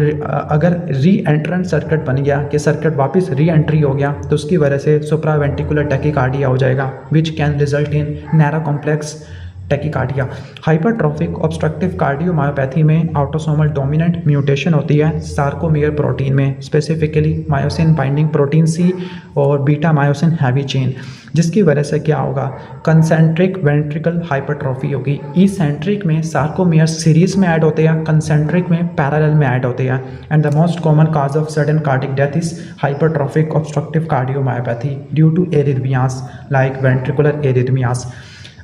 अगर री एंट्रेंट सर्किट बन गया कि सर्किट वापस री एंट्री हो गया, तो उसकी वजह से सुप्रा वेंट्रिकुलर टैकीकार्डिया हो जाएगा which can result in narrow complex tachycardia. Hypertrophic obstructive cardiomyopathy में ऑटोसोमल डोमिनेंट म्यूटेशन होती है सार्कोमेयर प्रोटीन में, specifically myosin binding protein C और बीटा मायोसिन हैवी चेन, जिसकी वजह से क्या होगा, कंसेंट्रिक वेंट्रिकल हाइपरट्रॉफी होगी। इसेंट्रिक में सार्कोमेयर सीरीज में ऐड होते हैं, कंसेंट्रिक में पैरेलल में ऐड होते हैं। And the most common cause of sudden cardiac death is hypertrophic obstructive cardiomyopathy due to arrhythmias like ventricular arrhythmias.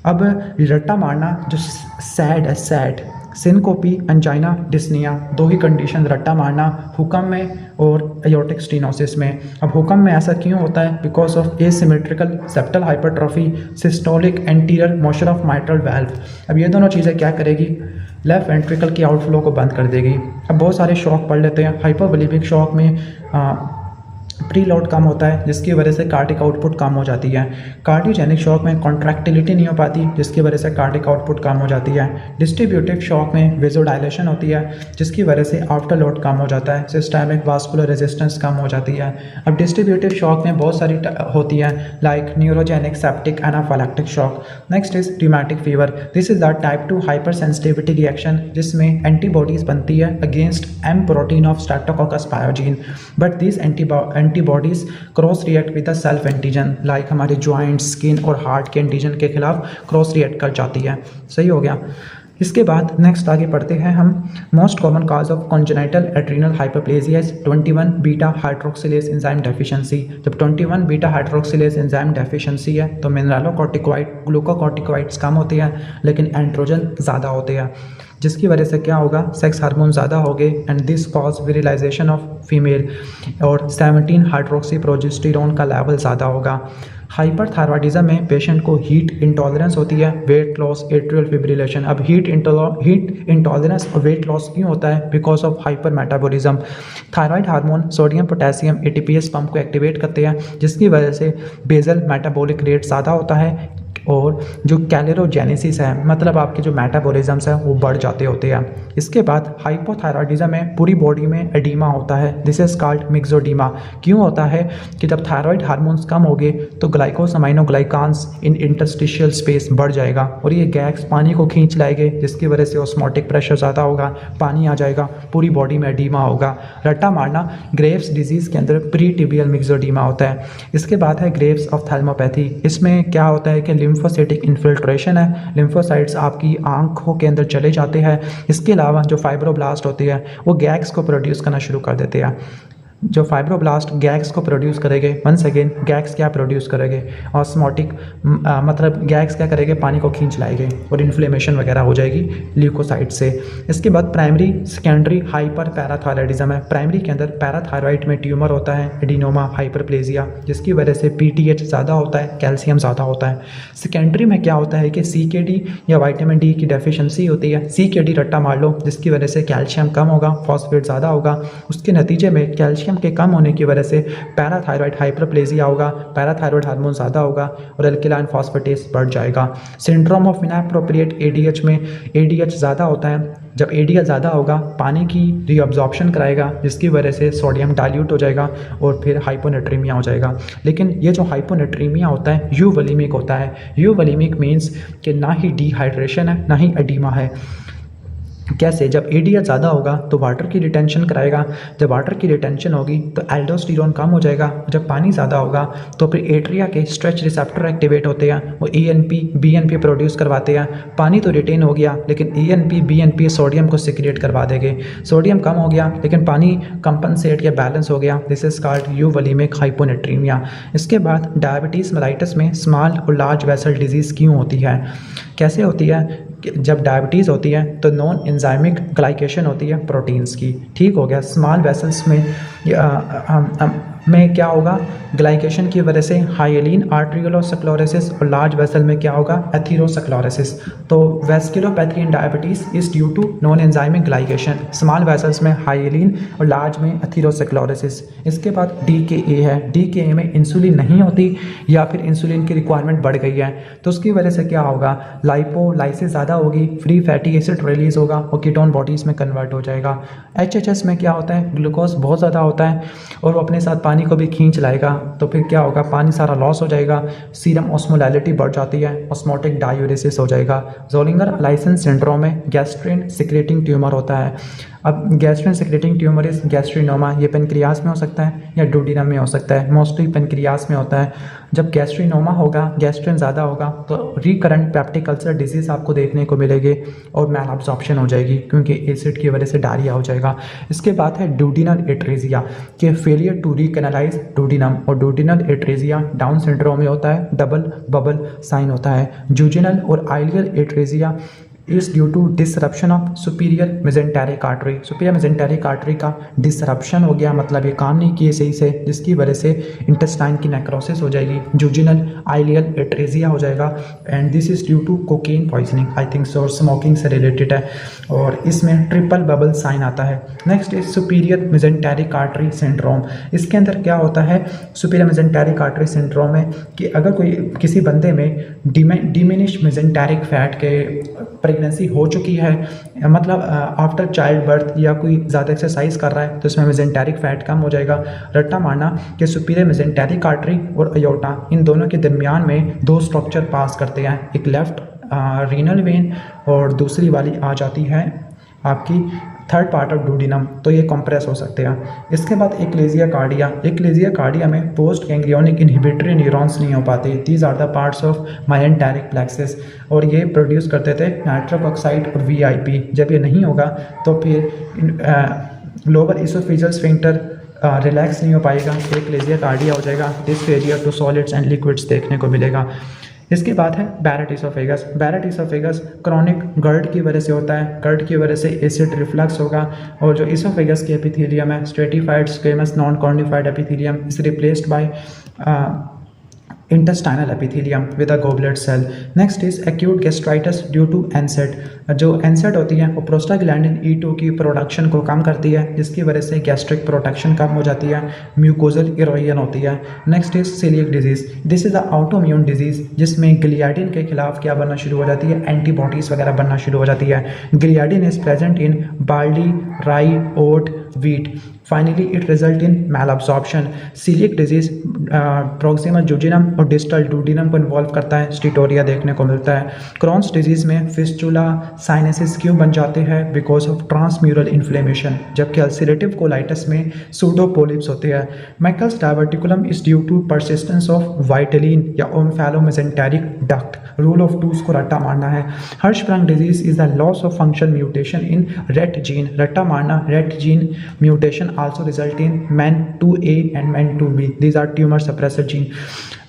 अब रट्टा मारना जो सैड है, सैड सिनकोपी एंजाइना डिस्निया, दो ही कंडीशन रट्टा मारना हुक्म में और एयोर्टिक स्टेनोसिस में। अब हुक्म में ऐसा क्यों होता है, because of asymmetrical septal hypertrophy, systolic anterior motion of mitral valve. अब ये दोनों चीज़ें क्या करेगी, लेफ्ट वेंट्रिकल की आउटफ्लो को बंद कर देगी। अब बहुत सारे शॉक पढ़ लेते हैं। हाइपोवोलेमिक शॉक में प्री लोड कम होता है, जिसकी वजह से कार्डिक आउटपुट कम हो जाती है। कार्डियोजेनिक शॉक में कॉन्ट्रैक्टिलिटी नहीं हो पाती, जिसकी वजह से कार्डिक आउटपुट कम हो जाती है। डिस्ट्रीब्यूटिव शॉक में वेजोडाइलेशन होती है, जिसकी वजह से आफ्टर लोड कम हो जाता है, सिस्टेमिक वास्कुलर रेजिस्टेंस कम हो जाती है। अब डिस्ट्रीब्यूटिव शॉक में बहुत सारी होती है, like neurogenic, septic, anaphylactic shock. Next is rheumatic fever. This is the type 2 hyper sensitivity reaction, जिसमें एंटीबॉडीज बनती है against M protein of Streptococcus pyogenes, but this antibodies cross react with the self antigen, like हमारे joint, skin और heart के antigen के खिलाफ cross react कर जाती है। सही हो गया। इसके बाद नेक्स्ट आगे पढ़ते हैं हम। Most common cause of congenital adrenal hyperplasia is 21 beta hydroxylase enzyme deficiency. जब 21 बीटा हाइड्रोक्सिलेज एंजाइम डेफिशिएंसी है तो मिनरलोकॉर्टिकॉइड, ग्लूकोकॉर्टिकॉइड्स कम होते हैं, लेकिन एंड्रोजन ज़्यादा होते हैं, जिसकी वजह से क्या होगा, सेक्स हार्मोन ज़्यादा हो गए and this cause virilisation of female, और 17 हाइड्रोक्सी प्रोजेस्टेरोन का लेवल ज़्यादा होगा। हाइपरथायरॉयडिज्म में पेशेंट को हीट इंटॉलरेंस होती है, वेट लॉस, एट्रियल फिब्रिलेशन। अब हीट इंटॉलरेंस और वेट लॉस क्यों होता है, because of hyper metabolism. Thyroid hormone sodium potassium ATPase pump को एक्टिवेट करते हैं, जिसकी वजह से बेजल मेटाबॉलिक रेट ज़्यादा होता है और जो कैलोरोजेनेसिस है, मतलब आपके जो मेटाबॉलिज्म्स है वो बढ़ जाते होते हैं। इसके बाद हाइपोथायरॉयडिज्म में पूरी बॉडी में एडीमा होता है, दिस इज कॉल्ड मिक्सोडीमा। क्यों होता है कि जब थायराइड हार्मोन्स कम हो गए तो ग्लाइकोसामाइनोग्लाइकान्स इन इंटरस्टिशियल स्पेस बढ़ जाएगा और ये गैस पानी को खींच लाएंगे, जिसकी वजह से ऑस्मोटिक प्रेशर ज़्यादा होगा, पानी आ जाएगा, पूरी बॉडी में एडीमा होगा। रट्टा मारना ग्रेव्स डिजीज़ के अंदर प्री टिबियल मिक्सोडीमा होता है। इसके बाद है ग्रेव्स ऑफ्थेल्मोपैथी। इसमें क्या होता है कि लिम्फोसाइटिक इन्फिल्ट्रेशन है, लिम्फोसाइट्स आपकी आंखों के अंदर चले जाते हैं। इसके अलावा जो फाइब्रोब्लास्ट होती है वो गैग्स को प्रोड्यूस करना शुरू कर देते हैं। जो फाइब्रोब्लास्ट गैग्स को प्रोड्यूस करेंगे, वंस अगेन गैग्स क्या प्रोड्यूस करेंगे, ऑस्मोटिक मतलब गैग्स क्या करेंगे, पानी को खींच लाएंगे और इन्फ्लेमेशन वगैरह हो जाएगी ल्यूकोसाइट से। इसके बाद प्राइमरी सेकेंडरी हाइपर पैराथायरॉयडिज्म है। प्राइमरी के अंदर पैराथायरॉइड में ट्यूमर होता है, एडिनोमा, हाइपरप्लेजिया, जिसकी वजह से पीटीएच ज़्यादा होता है, कैल्शियम ज़्यादा होता है। सेकेंडरी में क्या होता है कि सीकेडी या विटामिन डी की डेफिशिएंसी होती है। सीकेडी रट्टा मार लो, जिसकी वजह से कैल्शियम कम होगा, फॉस्फेट ज़्यादा होगा, उसके नतीजे में कैल्शियम कैल्शियम के कम होने की वजह से पैराथायरॉयड हाइपरप्लेजिया होगा, पैराथायरॉयड हार्मोन ज़्यादा होगा और अल्कलाइन फॉस्फेटेस बढ़ जाएगा। सिंड्रोम ऑफ इनएप्रोप्रिएट ADH में ADH ज़्यादा होता है। जब ADH ज़्यादा होगा पानी की रीअब्जॉर्प्शन कराएगा, जिसकी वजह से सोडियम डाइल्यूट हो जाएगा और फिर हाइपोनेट्रीमिया हो जाएगा। लेकिन ये जो हाइपोनेट्रीमिया होता है यूवोलिमिक होता है। यूवोलिमिक मीन्स कि ना ही डिहाइड्रेशन है ना ही एडिमा है। कैसे? जब ADH ज़्यादा होगा तो वाटर की रिटेंशन कराएगा, जब वाटर की रिटेंशन होगी तो एल्डोस्टेरोन कम हो जाएगा, जब पानी ज़्यादा होगा तो फिर एट्रिया के स्ट्रेच रिसेप्टर एक्टिवेट होते हैं, वो ENP BNP प्रोड्यूस करवाते हैं। पानी तो रिटेन हो गया लेकिन ENP BNP सोडियम को सिक्रिएट करवा देंगे। सोडियम कम हो गया लेकिन पानी कंपनसेट या बैलेंस हो गया। This is called euvolemic hyponatremia. इसके बाद डायबिटीज़ मेलाइटस में स्मॉल और लार्ज वेसल डिजीज़ क्यों होती है? कैसे होती है? जब डायबिटीज़ होती है तो नॉन एंजाइमिक ग्लाइकेशन होती है प्रोटीन्स की। ठीक हो गया। स्मॉल वेसल्स में क्या होगा? ग्लाइकेशन की वजह से हाइलिन आर्ट्रियोलोस्क्लेरोसिस और लार्ज वेसल में क्या होगा? एथेरोस्क्लेरोसिस। तो vasculopathy in diabetes is due to non enzymatic glycation. Small vessels में हाइलिन और लार्ज में एथेरोस्क्लेरोसिस। इसके बाद DKA है। DKA में इंसुलिन नहीं होती या फिर इंसुलिन की रिक्वायरमेंट बढ़ गई है तो उसकी वजह से क्या होगा? लाइपोलाइसिस ज़्यादा होगी, फ्री फैटी एसिड रिलीज होगा और कीटोन बॉडीज़ में कन्वर्ट हो जाएगा। HHS में क्या होता है? ग्लूकोज बहुत ज़्यादा होता है और वो अपने साथ पानी को भी खींच लाएगा तो फिर क्या होगा? पानी सारा लॉस हो जाएगा, सीरम ऑस्मोलैलिटी बढ़ जाती है, ऑस्मोटिक डायूरेसिस हो जाएगा। ज़ोलिंगर अलाइसन सिंड्रोम में गैस्ट्रिन सिक्रेटिंग ट्यूमर होता है। अब गैस्ट्रिन सिक्रेटिंग ट्यूमर इस गैस्ट्रिनोमा, ये पेनक्रियास में हो सकता है या डोडिनम में हो सकता है। मोस्टली पेनक्रियास में होता है। जब गैस्ट्रिनोमा होगा, गैस्ट्रिन ज़्यादा होगा तो रिकरेंट पेप्टिक अल्सर डिजीज़ आपको देखने को मिलेगी और मैल अब्जॉर्प्शन हो जाएगी क्योंकि एसिड की वजह से डायरिया हो जाएगा। इसके बाद है डोडिनल एट्रेजिया के फेलियर टू रिकैनालाइज डोडिनम, और डोडिनल एट्रेजिया डाउन सिंड्रोम में होता है, डबल बबल साइन होता है। जूजिनल और ileal atresia is due to disruption of superior mesenteric artery. Superior mesenteric artery का डिसरप्शन हो गया, मतलब ये काम नहीं किए सही से, जिसकी वजह से इंटेस्टाइन की नेक्रोसिस हो जाएगी। जूजिनल आइलियल एट्रेजिया हो जाएगा and this is due to cocaine poisoning I think so, और स्मोकिंग से रिलेटेड है और इसमें ट्रिपल बबल साइन आता है। Next is superior mesenteric artery syndrome. इसके अंदर क्या होता है सुपीरियर मेजेंटेरिक आर्टरी सिंड्रोम में कि अगर कोई किसी बंदे में डिमिनिश मेजेंटेरिक फैट के प्रेगनेंसी हो चुकी है, मतलब आफ्टर चाइल्ड बर्थ या कोई ज़्यादा एक्सरसाइज कर रहा है तो इसमें मेजेंटेरिक फैट कम हो जाएगा। रट्टा मारना कि सुपीरियर मेजेंटेरिक आर्टरी और अयोर्टा इन दोनों के दरमियान में दो स्ट्रक्चर पास करते हैं, एक लेफ्ट रीनल वेन और दूसरी वाली आ जाती है आपकी थर्ड पार्ट ऑफ डोडिनम, तो ये कंप्रेस हो सकते हैं। इसके बाद एक्लेजिया कार्डिया। एक्लेजिया कार्डिया में पोस्ट गैंग्लियोनिक इनहिबिटरी न्यूरॉन्स नहीं हो पाते। These are the parts of myenteric plexus और ये प्रोड्यूस करते थे नाइट्रिक ऑक्साइड और VIP। जब ये नहीं होगा तो फिर लोअर इसोफेजियल स्फिंक्टर रिलैक्स नहीं हो पाएगा, एक्लेजिया कार्डिया हो जाएगा। Dysphagia to solids and liquids देखने को मिलेगा। इसके बाद है Barrett esophagus. Barrett esophagus chronic GERD की वजह से होता है। गर्ड की वजह से एसिड रिफ्लक्स होगा और जो इसोफेगस के एपिथेलियम है stratified squamous non cornified epithelium is replaced bye intestinal epithelium with a goblet cell. Next is acute gastritis due to NSAID. जो NSAID होती है वो प्रोस्टाग्लैंडिन E2 की प्रोडक्शन को कम करती है, जिसकी वजह से गैस्ट्रिक प्रोटेक्शन कम हो जाती है, म्यूकोजल इरोजन होती है। Next is coeliac disease. This is the autoimmune disease जिसमें गिलियाडिन के खिलाफ क्या बनना शुरू हो जाती है, एंटीबॉडीज वगैरह बनना शुरू हो जाती है। गिलियाडिन इज प्रेजेंट इन बार्ली, राई, ओट, wheat. Finally, it result in malabsorption. Celiac disease proximal jejunum और distal duodenum को इन्वॉल्व करता है, स्टिटोरिया देखने को मिलता है। क्रॉन्स डिजीज में फिस्टुला साइनसिस क्यों बन जाते हैं, बिकॉज ऑफ ट्रांसम्यूरल इन्फ्लेमेशन, जबकि अल्सरेटिव कोलाइटिस में सूडोपोलिप्स होते हैं। Meckel's diverticulum is due to persistence of vitelline या omphalomesenteric duct. Rule of twos को रट्टा मारना है। Hirschsprung disease is the loss of function mutation in RET gene. रट्टा मारना, RET gene mutation also result in MEN2A and MEN2B. These are tumor suppressor gene.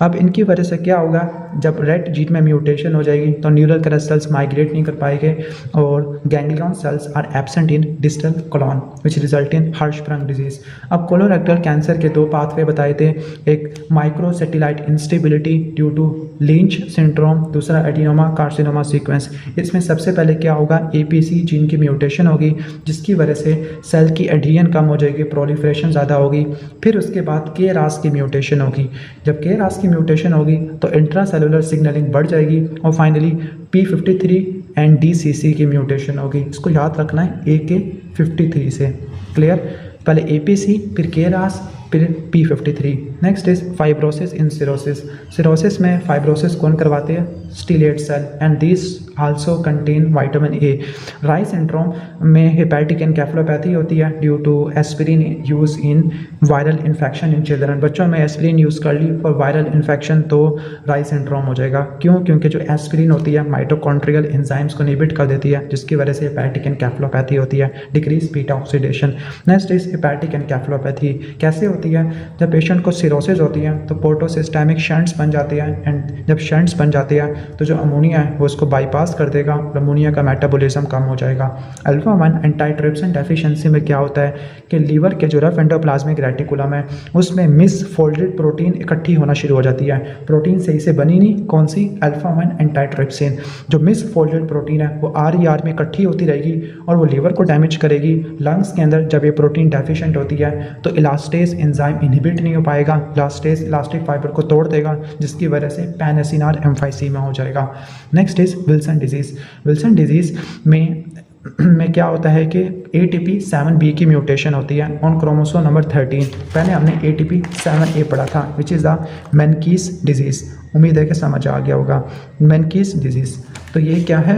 अब इनकी वजह से क्या होगा, जब रेट जीन में म्यूटेशन हो जाएगी तो न्यूरल क्रिस्टल्स माइग्रेट नहीं कर पाएंगे और ganglion cells are absent in distal colon which result in Hirschsprung disease. अब कोलोरेक्टल कैंसर के दो पाथवे बताए थे, एक microsatellite instability due to Lynch syndrome, दूसरा एडिनोमा कार्सिनोमा सीक्वेंस। इसमें सबसे पहले क्या होगा, APC जीन की म्यूटेशन होगी जिसकी वजह से सेल की एडिशन कम हो जाएगी, प्रोलिफरेशन ज़्यादा होगी। फिर उसके बाद KRAS की म्यूटेशन होगी। जब KRAS की म्यूटेशन होगी तो इंट्रासेलुलर सिग्नलिंग बढ़ जाएगी और फाइनली P53 एंड DCC की म्यूटेशन होगी। इसको याद रखना है AK53 से। क्लियर, पहले APC फिर KRAS फिर P53। Next is fibrosis in cirrhosis. Cirrhosis में फाइब्रोसिस कौन करवाते हैं, stellate cell, and this also contain vitamin A। Reye syndrome में हेपेटिक एनकेफेलोपैथी होती है due to aspirin use in viral infection in children. बच्चों में एस्पिरिन यूज़ कर ली और वायरल इन्फेक्शन तो राई सिंड्रोम हो जाएगा। क्यों, क्योंकि जो एस्पिरिन होती है माइटोकॉन्ड्रियल एंजाइम्स को इनहिबिट कर देती है जिसकी वजह से हेपेटिक एनकेफेलोपैथी होती है, decrease beta oxidation. Next is hepatic encephalopathy कैसे होती है, जब पेशेंट को सिरोसिस होती है तो पोर्टोसिस्टेमिक शंट्स बन जाते हैं, एंड जब शंट्स बन जाते हैं तो जो अमोनिया है वो उसको बाईपास कर देगा और अमोनिया का मेटाबॉलिज्म कम हो जाएगा। अल्फा 1 एंटीट्रिप्सिन डेफिशिएंसी में क्या होता है कि लीवर के जो रफ एंडोप्लाज्मिक रेटिकुलम है उसमें मिस फोल्डेड प्रोटीन इकट्ठी होना शुरू हो जाती है। प्रोटीन सही से बनी नहीं, कौन सी, अल्फा 1 एंटीट्रिप्सिन। जो मिस फोल्डेड प्रोटीन है वो RER में इकट्ठी होती रहेगी और वो लीवर को डैमेज करेगी। लंग्स के अंदर जब ये प्रोटीन डेफिशिएंट होती है तो इलास्टेज एंजाइम इनहिबिट नहीं हो पाएगा, इलास्टेज इलास्टिक फाइबर को तोड़ देगा जिसकी वजह से पैन एम्फाइसीमा हो जाएगा। Next is Wilson disease. Wilson disease में क्या होता है कि ATP7B की म्यूटेशन होती है ऑन क्रोमोसोम नंबर 13। पहले हमने ATP7A पढ़ा था विच इज़ द मेनकीस डिजीज़। उम्मीद है कि समझ आ गया होगा मेनकीस डिजीज़। तो ये क्या है,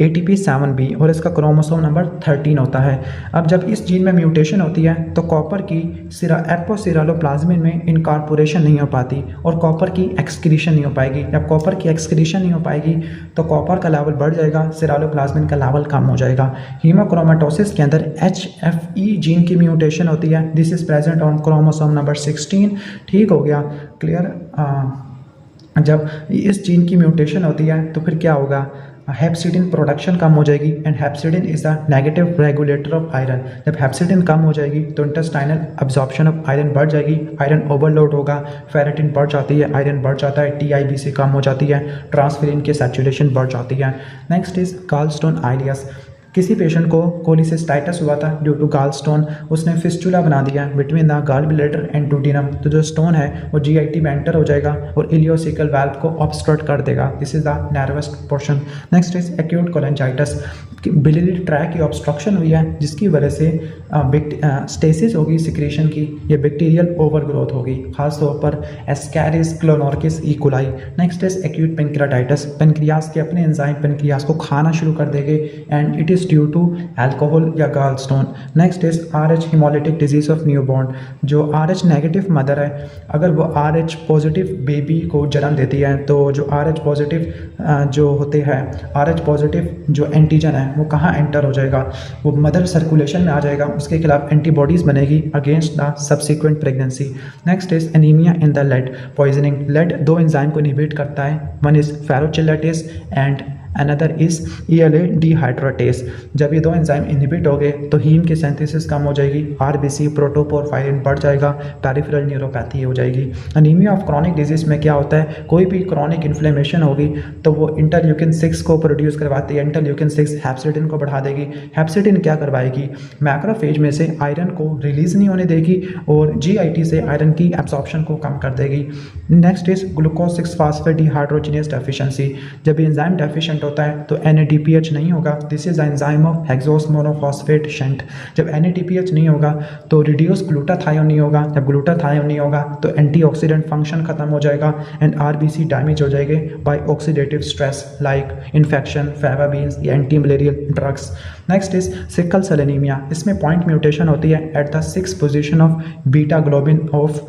ATP7B और इसका क्रोमोसोम नंबर 13 होता है। अब जब इस जीन में म्यूटेशन होती है तो कॉपर की एपोसिरालोप्लाज्मिन में इनकॉर्पोरेशन नहीं हो पाती और कॉपर की एक्सक्रीशन नहीं हो पाएगी। जब कॉपर की एक्सक्रीशन नहीं हो पाएगी तो कॉपर का लेवल बढ़ जाएगा, सिरालोप्लाज्मिन का लेवल कम हो जाएगा। हीमोक्रोमेटोसिस के अंदर HFE जीन की म्यूटेशन होती है, this is present on chromosome number 16। ठीक हो गया, क्लियर। जब इस जीन की म्यूटेशन होती है तो फिर क्या होगा, हेप्सिडिन प्रोडक्शन कम हो जाएगी and hepcidin is the negative regulator of iron. जब हेप्सिडिन कम हो जाएगी तो इंटेस्टाइनल अब्जॉर्प्शन ऑफ आयरन बढ़ जाएगी, आयरन ओवरलोड होगा, फेरेटिन बढ़ जाती है, आयरन बढ़ जाता है, TIBC कम हो जाती है, ट्रांसफेरिन की सैचुरेशन बढ़ जाती है। Next is gallstone ileus. किसी पेशेंट को कोलिसिस्टाइटिस हुआ था ड्यू टू गॉल स्टोन, उसने फिस्टुला बना दिया between the gall bladder and duodenum. तो जो स्टोन है वो GIT में एंटर हो जाएगा और इलियोसिकल वाल्व को ऑब्स्ट्रक्ट कर देगा, this is the narrowest portion. Next is acute cholangitis. Biliary track की ऑब्स्ट्रक्शन हुई है जिसकी वजह से स्टेसिस होगी सिक्रेशन की, ये बैक्टीरियल ओवरग्रोथ होगी, खासतौर पर Ascaris Clonorchis E coli. Next is acute pancreatitis. Pancreas के अपने एंजाइम पेनक्रियास को खाना शुरू कर देंगे and it is due to alcohol या gall stone. Next is RH hemolytic disease of newborn. जो RH नेगेटिव मदर है अगर वो RH पॉजिटिव बेबी को जन्म देती है तो जो RH पॉजिटिव जो होते हैं, RH पॉजिटिव जो एंटीजन है वो कहाँ एंटर हो जाएगा, वो मदर सर्कुलेशन में आ जाएगा, उसके खिलाफ एंटीबॉडीज बनेगी against the subsequent pregnancy. Next is anemia in the lead poisoning. Lead 2 enzyme को इनहिबिट करता है, one is ferrochelatase and another is ELA dehydratase. जब ये 2 एंजाइम इनहिबिट हो गए तो हीम की सिंथेसिस कम हो जाएगी, RBC प्रोटोपोरफायरिन बढ़ जाएगा, पेरिफेरल न्यूरोपैथी हो जाएगी। अनीमिया ऑफ क्रॉनिक डिजीज में क्या होता है, कोई भी क्रॉनिक इन्फ्लेमेशन होगी तो वो इंटरल्यूकिन 6 को प्रोड्यूस करवाती है। इंटरल्यूकिन 6 हेप्सिडिन को बढ़ा देगी। हेप्सिडिन क्या करवाएगी, मैक्रोफेज में से आयरन को रिलीज नहीं होने देगी और GIT से आयरन की एब्सॉर्प्शन को कम कर देगी। Next is glucose 6 phosphate dehydrogenase deficiency. जब एंजाइम डेफिशिएंट होता है तो NADPH नहीं होगा, this is enzyme of hexose monophosphate shunt. जब NADPH नहीं होगा तो रिड्यूस ग्लूटाथायोन नहीं होगा, जब ग्लूटाथायोन नहीं होगा तो एंटीऑक्सीडेंट फंक्शन खत्म हो जाएगा एंड RBC डैमेज हो जाएंगे by oxidative stress like infection, fava beans या anti malarial drugs. Next is sickle cell anemia. इसमें पॉइंट म्यूटेशन होती है at the 6th position of beta globin of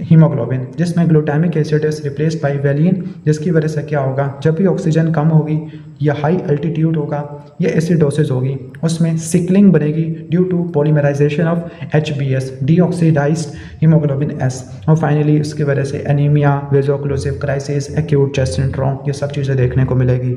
hemoglobin, जिसमें glutamic acid is replaced by valine, जिसकी वजह से क्या होगा, जब भी ऑक्सीजन कम होगी या हाई अल्टीट्यूड होगा या एसिडोसिस होगी उसमें सिकलिंग बनेगी due to polymerization of HBS deoxidized hemoglobin S और फाइनली उसकी वजह से anemia, vasoocclusive crisis, acute chest syndrome, ये सब चीज़ें देखने को मिलेगी।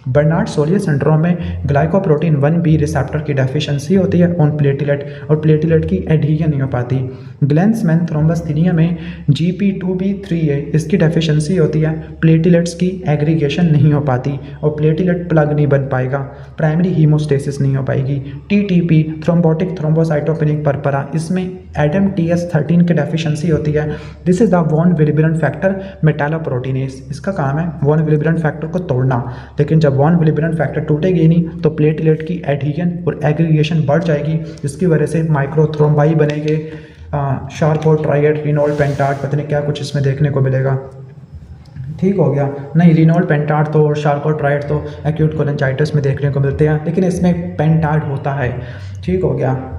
बर्नार्ड सोलियर सिंड्रोम में ग्लाइकोप्रोटीन 1B रिसेप्टर की डेफिशिएंसी होती है ऑन प्लेटलेट और प्लेटलेट की एडहीजन नहीं हो पाती। ग्लेन्समैन थ्रोम्बस्थेनिया में GP2B3A इसकी डेफिशिएंसी होती है, प्लेटलेट्स की एग्रीगेशन नहीं हो पाती और प्लेटलेट प्लग नहीं बन पाएगा, प्राइमरी हीमोस्टेसिस नहीं हो पाएगी। TTP थ्रोम्बोटिक थ्रोम्बोसाइटोपेनिक परपरा, इसमें एडम TS13 की डेफिशिएंसी होती है। This is the von Willebrand factor metalloproteinase, इसका काम है वॉन विलिब्रेंट फैक्टर को तोड़ना, लेकिन जब वॉन विलिब्रेंट फैक्टर टूटेगी नहीं तो प्लेटलेट की एडहीजन और एग्रीगेशन बढ़ जाएगी, जिसकी वजह से माइक्रोथ्रोम्बाई बनेंगे, शार्को ट्राइएट रिनोल पेंटाट, पता नहीं क्या कुछ इसमें देखने को मिलेगा। ठीक हो गया, नहीं रिनोल पेंटाट तो और शार्को ट्राइएट तो एक्यूट कोलेंजाइटिस में देखने को मिलते हैं, लेकिन इसमें पेंटाट होता है। ठीक हो गया।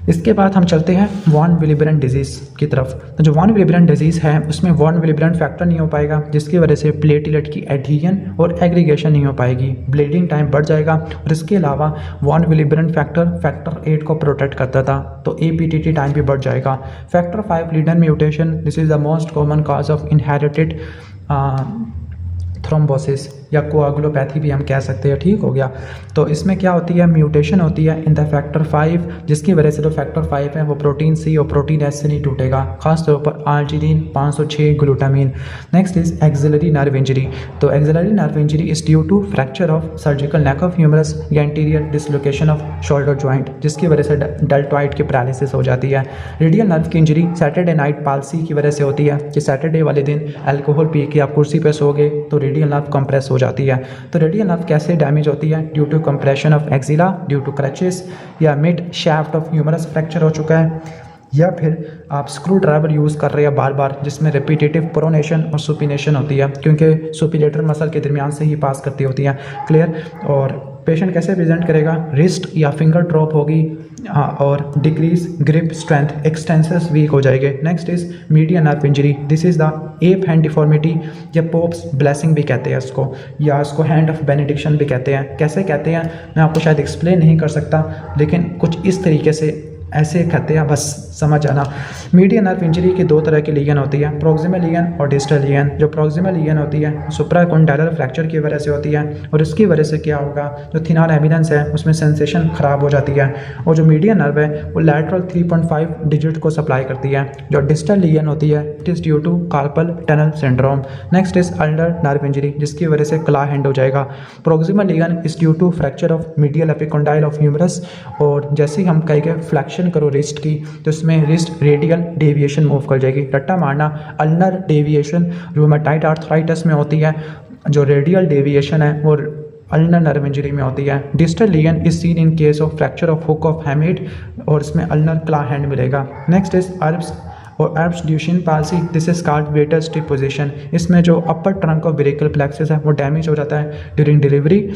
इसके बाद हम चलते हैं वॉन विलिब्रेंट डिजीज़ की तरफ। तो जो वॉन विलिब्रेंट डिजीज़ है उसमें वॉन विलिब्रेंट फैक्टर नहीं हो पाएगा, जिसकी वजह से प्लेटलेट की एडहीजन और एग्रीगेशन नहीं हो पाएगी, ब्लीडिंग टाइम बढ़ जाएगा। और इसके अलावा वॉन विलिब्रेंट फैक्टर 8 को प्रोटेक्ट करता था, तो APTT टाइम भी बढ़ जाएगा। Factor 5 leader mutation, this is the most common cause of inherited thrombosis या कोआगुलोपैथी भी हम कह सकते हैं। ठीक हो गया। तो इसमें क्या होती है, म्यूटेशन होती है इन द फैक्टर 5, जिसकी वजह से जो फैक्टर 5 है वो प्रोटीन C और प्रोटीन S से नहीं टूटेगा, खासतौर पर arginine 506 glutamine. Next is axillary nerve injury. तो axillary nerve injury is due to fracture of surgical neck of humerus या anterior dislocation of shoulder joint, जिसकी वजह से डेल्टॉइड की पैरालिसिस हो जाती है। रेडियल नर्व की इंजरी सैटरडे नाइट पाल्सी की वजह से होती है कि सैटरडे वाले दिन अल्कोहल पी के आप कुर्सी पर सो गए तो रेडियल नर्व कंप्रेस हो जाती है। तो रेडियल नर्व कैसे डैमेज होती है, due to compression of axilla, due to crutches, या mid shaft of humerus fracture हो चुका है, या फिर आप स्क्रू ड्राइवर यूज़ कर रहे हैं बार बार, जिसमें रिपीटेटिव प्रोनेशन और सुपिनेशन होती है, क्योंकि सुपिलेटर मसल के दरमियान से ही पास करती होती है। क्लियर। और पेशेंट कैसे प्रेजेंट करेगा, रिस्ट या फिंगर ड्रॉप होगी और decrease grip strength, extensors weak हो जाएंगे। Next is median nerve injury, this is the ape hand deformity या पोप्स ब्लेसिंग भी कहते हैं इसको, या इसको हैंड ऑफ बेनेडिक्शन भी कहते हैं। कैसे कहते हैं मैं आपको शायद एक्सप्लेन नहीं कर सकता, लेकिन कुछ इस तरीके से ऐसे कहते हैं, बस समझ आना। मीडियन नर्व इंजरी की दो तरह की लीगन होती है, प्रोक्सिमल लीगन और डिस्टल लीगन। जो प्रोक्सिमल लीगन होती है सुप्राकॉन्डाइलर फ्रैक्चर की वजह से होती है, और इसकी वजह से क्या होगा, जो थिनर एमिनेंस है उसमें सेंसेशन ख़राब हो जाती है। और जो मीडियन नर्व है वो लैटरल 3.5 डिजिट को सप्लाई करती है। जो डिस्टल लीगन होती है it is due to carpal tunnel syndrome. Next is ulnar nerve injury, जिसकी वजह से क्ला हैंड हो जाएगा। Proximal lesion is due to fracture of medial epicondyle of humerus, और जैसे ही हम कहेंगे फ्लैक्शन करो रिस्ट की तो इसमें रिस्ट रेडियल डेविएशन मूव कर जाएगी। रट्टा मारना, अल्नर डेविएशन रूमेटाइड आर्थराइटिस में होती है, जो रेडियल डेविएशन है वो अल्नर नर्व इंजरी में होती है। Distal lesion is seen in case of fracture of hook of hamate, और इसमें अल्नर क्ला हैंड मिलेगा। नेक्स्ट इज अर्ब्स और Erb's Duchenne palsy, this is called waiter tip position. इसमें जो upper trunk of brachial plexus है वो damage हो जाता है during delivery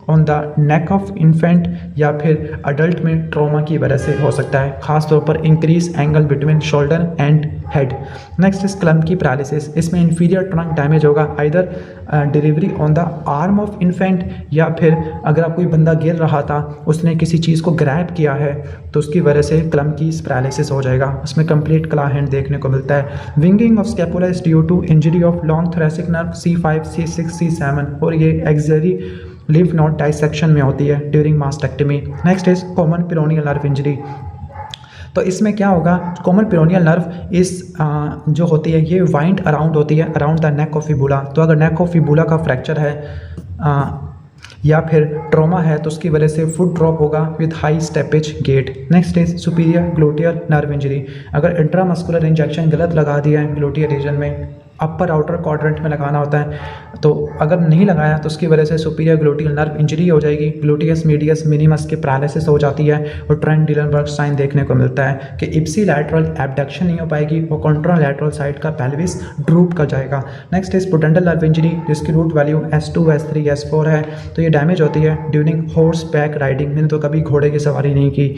on the neck of infant, या फिर अडल्ट में ट्रॉमा की वजह से हो सकता है, खासतौर पर increase angle between shoulder and head. Next is Klumpke की पैरालिसिस, इसमें इंफीरियर ट्रंक डैमेज होगा, either delivery on the arm of infant, या फिर अगर आप कोई बंदा गिर रहा था उसने किसी चीज़ को ग्रैब किया है तो उसकी वजह से क्लम की पैरालिसिस हो जाएगा, उसमें कंप्लीट क्ला हैंड देखने को मिलता है। Winging of scapula is due to injury of long thoracic nerve C5, C6, C7, और ये एक्सिलरी लिम्फ नोड डाइसेक्शन में होती है during mastectomy. Next is common peroneal nerve injury. तो इसमें क्या होगा, कॉमन पेरोनियल नर्व इस जो होती है ये वाइंड अराउंड होती है around the neck of fibula. तो अगर नेक ऑफ फिबुला का फ्रैक्चर है या फिर ट्रॉमा है तो उसकी वजह से फुट ड्रॉप होगा with high steppage gait. Next is superior gluteal nerve injury, अगर इंट्रामस्कुलर इंजेक्शन गलत लगा दिया है ग्लूटियर रीजन में, अपर आउटर क्वाड्रेंट में लगाना होता है, तो अगर नहीं लगाया तो उसकी वजह से सुपीरियर ग्लूटियल नर्व इंजरी हो जाएगी, ग्लूटियस मीडियस मिनिमस की पैरालिसिस हो जाती है, और ट्रेंट-डिलनबर्ग साइन देखने को मिलता है कि इप्सी लैटरल एबडक्शन नहीं हो पाएगी, वो कॉन्ट्रालैटरल साइड का पेल्विस ड्रूप कर जाएगा। Next is pudendal nerve injury, जिसकी root value S2, S3, S4 है, तो ये डैमेज होती है ड्यूरिंग हॉर्स बैक राइडिंग, मैंने तो कभी घोड़े की सवारी नहीं की,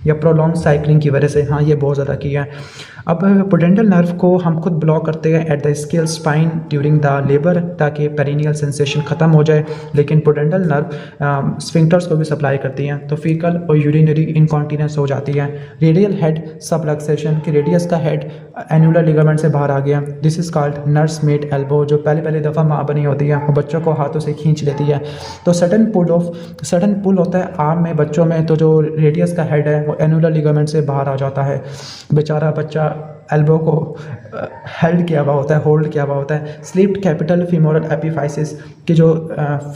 या प्रोलॉन्ग साइकिलिंग की वजह से, हाँ ये बहुत ज़्यादा किया है। अब पुडेंटल नर्व को हम खुद ब्लॉक करते हैं at the scale spine during the labour, ताकि पेरिनियल सेंसेशन ख़त्म हो जाए, लेकिन पुडेंटल नर्व स्फिंक्टर्स को भी सप्लाई करती हैं, तो फीकल और यूरिनरी इनकॉन्टिनेंस हो जाती है। रेडियल हेड सबलक्सेशन, कि रेडियस का हेड एनुलर लिगामेंट से बाहर आ गया, this is called nurse made elbow, जो पहले दफ़ा माँ बनी होती है वो बच्चों को हाथों से खींच लेती है। तो सडन पुल होता है आर्म में बच्चों में, तो जो रेडियस का हेड है वो और एनुलर लिगामेंट से बाहर आ जाता है। बेचारा बच्चा एल्बो को हेल्ड किया हुआ होता है, होल्ड किया हुआ होता है। स्लिप्ड कैपिटल फीमोरल एपिफाइसिस की जो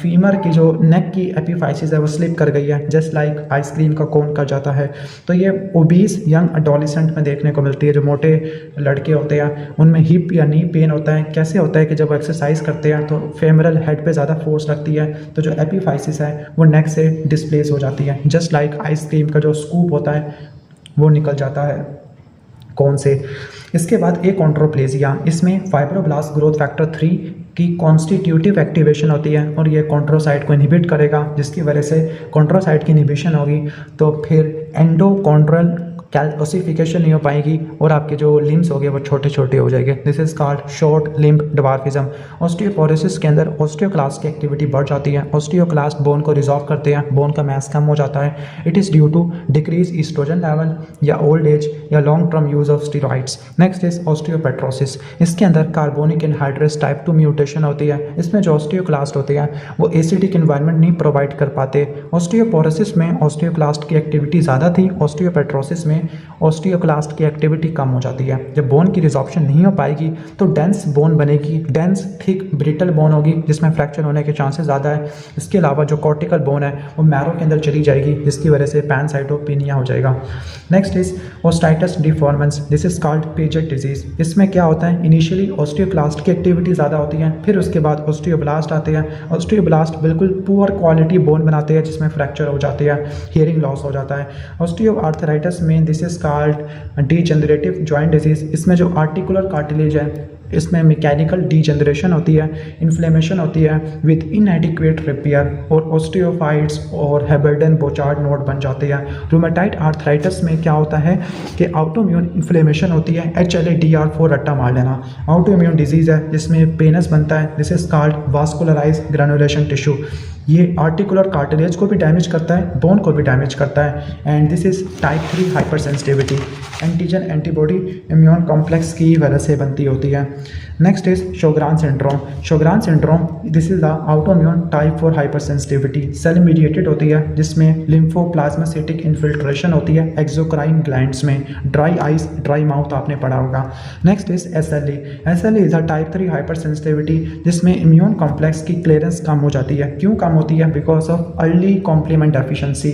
फीमर की जो नेक की एपिफाइसिस है वो स्लिप कर गई है, जस्ट लाइक आइसक्रीम का कोन कर जाता है। तो ये ओबीस यंग एडोलेसेंट में देखने को मिलती है। जो मोटे लड़के होते हैं उनमें हिप या नी पेन होता है। कैसे होता है कि जब एक्सरसाइज करते हैं तो फेमरल हेड पे ज़्यादा फोर्स लगती है, तो जो एपिफाइसिस है वो नेक से डिस्प्लेस हो जाती है, जस्ट लाइक आइसक्रीम का जो स्कूप होता है वो निकल जाता है कौन से। इसके बाद एकॉन्ड्रोप्लेजिया, इसमें फाइब्रोब्लास्ट ग्रोथ फैक्टर 3 की कॉन्स्टिट्यूटिव एक्टिवेशन होती है और ये कॉन्ट्रोसाइट को इनहिबिट करेगा, जिसकी वजह से कॉन्ट्रोसाइट की इनहिबिशन होगी तो फिर एंडोकॉन्ड्रल कैल्सिफिकेशन नहीं हो पाएगी और आपके जो लिम्स हो गए वो छोटे छोटे हो जाएंगे। This is called short limb dwarfism. Osteoporosis के अंदर ऑस्टियोक्लास्ट की एक्टिविटी बढ़ जाती है। ऑस्टियोक्लास्ट बोन को रिजॉल्व करते हैं, बोन का मास कम हो जाता है। It is due to decrease estrogen level या ओल्ड एज या long term use of steroids. Next is osteopetrosis, इसके अंदर कार्बोनिक एनहाइड्रेस टाइप 2 म्यूटेशन होती है। इसमें जो ऑस्टियोक्लास्ट होते हैं वो एसिडिक इन्वायरमेंट नहीं प्रोवाइड कर पाते। ऑस्टियोपोरोसिस में ऑस्टियोक्लास्ट की एक्टिविटी ज़्यादा थी, ऑस्टियोपेट्रोसिस में ऑस्टियोक्लास्ट की एक्टिविटी कम हो जाती है। जब बोन की रिजॉर्प्शन नहीं हो पाएगी तो डेंस बोन बनेगी, डेंस थिक ब्रिटल बोन होगी जिसमें फ्रैक्चर होने के चांसेस ज़्यादा है। इसके अलावा जो कॉर्टिकल बोन है वो मैरो के अंदर चली जाएगी, जिसकी वजह से पैनसाइटोपिनिया हो जाएगा। Next is osteitis deformans, this is called Paget disease. इसमें क्या होता है, इनिशियली ऑस्टियोक्लास्ट की एक्टिविटी ज़्यादा होती है, फिर उसके बाद ऑस्टियोब्लास्ट आते हैं। ऑस्टियोब्लास्ट बिल्कुल पुअर क्वालिटी बोन बनाते हैं जिसमें फ्रैक्चर हो जाती है, हियरिंग लॉस हो जाता है। ऑस्टियोआर्थराइटिस में this is called degenerative joint disease. इसमें जो आर्टिकुलर कार्टिलेज है इसमें मैकेनिकल डीजनरेशन होती है, इन्फ्लेमेशन होती है विद इनएडिक्वेट रिपेयर और ऑस्टियोफाइट्स और हेबर्डन बोचार्ड नोड बन जाते हैं। रूमेटाइड आर्थराइटिस में क्या होता है कि ऑटोइम्यून इन्फ्लेमेशन होती है, HLA-DR4 रट्टा मार लेना। ऑटोइम्यून डिजीज़ है जिसमें पेनस बनता है, this is called vascularise granulation tissue. ये आर्टिकुलर कार्टिलेज को भी डैमेज करता है, बोन को भी डैमेज करता है। And this is type 3 hypersensitivity, antigen antibody immune complex की वजह से बनती होती है। Next is Sjogren syndrome. Sjogren syndrome this is the autoimmune type 4 hypersensitivity, cell mediated होती है जिसमें लिम्फोप्लाज्मासिटिक इन्फिल्ट्रेशन होती है एक्सोक्राइन ग्लैंड्स में, ड्राई आइज ड्राई माउथ आपने पढ़ा होगा। Next is SLE। SLE is a type 3 hypersensitivity जिसमें इम्यून कॉम्प्लेक्स की क्लियरेंस कम हो जाती है। क्यों कम होती है? Because of early complement deficiency.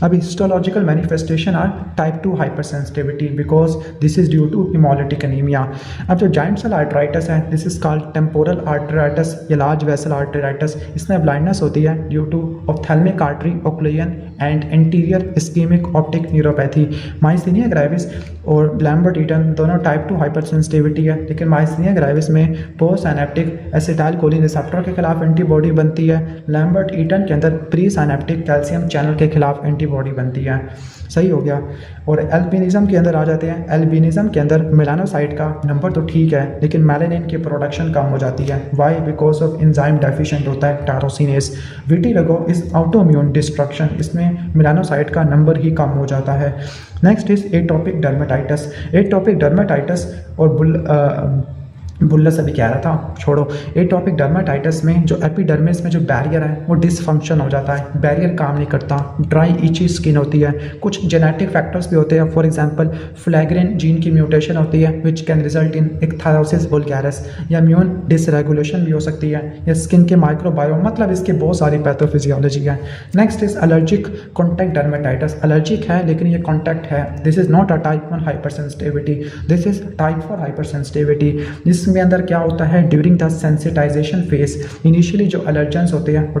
अब histological manifestation are type 2 hyper sensitivity because this is due to hemolytic anemia. अब जो जाइंट सेल आर्टराइटिस है this is called temporal arteritis या लार्ज वेसल आर्टराइटिस। इसमें ब्लाइंडनेस होती है due to ophthalmic artery occlusion and anterior ischemic optic neuropathy. Myasthenia gravis और Lambert Eaton दोनों type 2 hyper sensitivity है, लेकिन माइस्थेनिया ग्रेविस में पोस्ट साइनेप्टिक एसिटाइलकोलिन रिसेप्टर के खिलाफ एंटीबॉडी बनती है, लैम्बर्ट ईटन के अंदर प्री साइनेप्टिक कैल्शियम चैनल के खिलाफ एंटीबॉडी बनती है। सही हो गया। और एल्बिनिज्म के अंदर आ जाते हैं। एल्बिनिज्म के अंदर मेलानोसाइट का नंबर तो ठीक है लेकिन मेलानिन की प्रोडक्शन कम हो जाती है। Why? Because of enzyme deficient होता है tyrosinase. Vitiligo is autoimmune destruction, इसमें मेलानोसाइट का नंबर ही कम हो जाता है। Next is atopic dermatitis. Atopic dermatitis और बुल्लस अभी कह रहा था, छोड़ो। एटोपिक डर्मेटाइटिस में जो एपिडर्मिस में जो बैरियर है वो डिसफंक्शन हो जाता है, बैरियर काम नहीं करता, ड्राई इची स्किन होती है। कुछ जेनेटिक फैक्टर्स भी होते हैं, फॉर एग्जांपल फ्लैग्रेन जीन की म्यूटेशन होती है विच कैन रिजल्ट इन इक्थायोसिस वुल्गैरिस, या इम्यून डिसरेगुलेशन भी हो सकती है, या स्किन के माइक्रोबायोम, मतलब इसके बहुत सारी पैथोफिजियोलॉजी है। Next is allergic contact dermatitis. Allergic है लेकिन ये कॉन्टैक्ट है, this is not a type 1 hypersensitivity, this is type 4 hypersensitivity. इसमें अंदर क्या होता है, during the sensitization phase initially जो एलर्जेंस होते हैं वो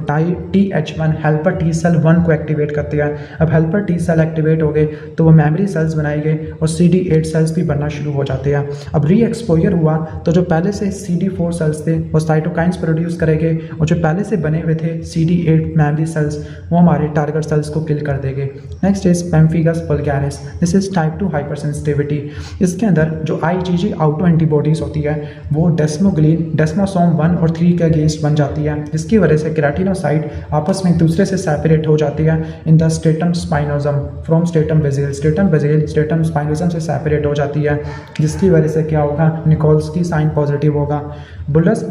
TH1 हेल्पर टी सेल 1 को एक्टिवेट करते हैं। अब हेल्पर टी सेल एक्टिवेट हो गए तो वो मेमोरी सेल्स बनाएंगे और CD8 सेल्स भी बनना शुरू हो जाते हैं। अब री एक्सपोजर हुआ तो जो पहले से CD4 सेल्स थे वो साइटोकाइंस प्रोड्यूस करेंगे और जो पहले से बने हुए थे CD8 मेमोरी सेल्स वो हमारे टारगेट सेल्स को किल कर देंगे। Next is pemphigus vulgaris, this is type 2 hyper sensitivity. इसके अंदर जो IgG ऑटो एंटीबॉडीज होती है वो डेस्मोग्लिन डेस्मोसोम 1 और 3 के अगेंस्ट बन जाती है, जिसकी वजह से केराटिनोसाइट आपस में एक दूसरे से सेपरेट हो जाती है in the stratum spinosum from stratum basale. Stratum basale stratum spinosum से सेपरेट हो जाती है, जिसकी वजह से क्या होगा, निकोल्सकी साइन पॉजिटिव होगा। बुलस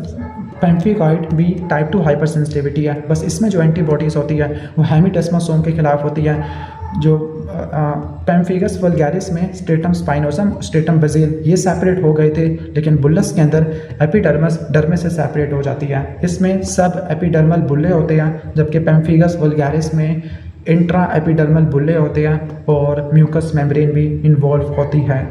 पेम्फिगॉइड भी टाइप 2 हाइपर सेंसिटिविटी है, बस इसमें जो एंटीबॉडीज़ होती है वो हेमिडेस्मोसोम के खिलाफ होती है। जो पैम्फिगस वल्गैरिस में स्ट्रेटम स्पाइनोसम, स्ट्रेटम बेसिल ये सेपरेट हो गए थे, लेकिन बुल्लस के अंदर एपिडर्मस डर्मिस से सेपरेट हो जाती है। इसमें सब एपिडर्मल बुल्ले होते हैं, जबकि पैम्फिगस वल्गैरिस में इंट्रा एपिडर्मल बुल्ले होते हैं और म्यूकस मेम्ब्रेन भी इन्वॉल्व होती है।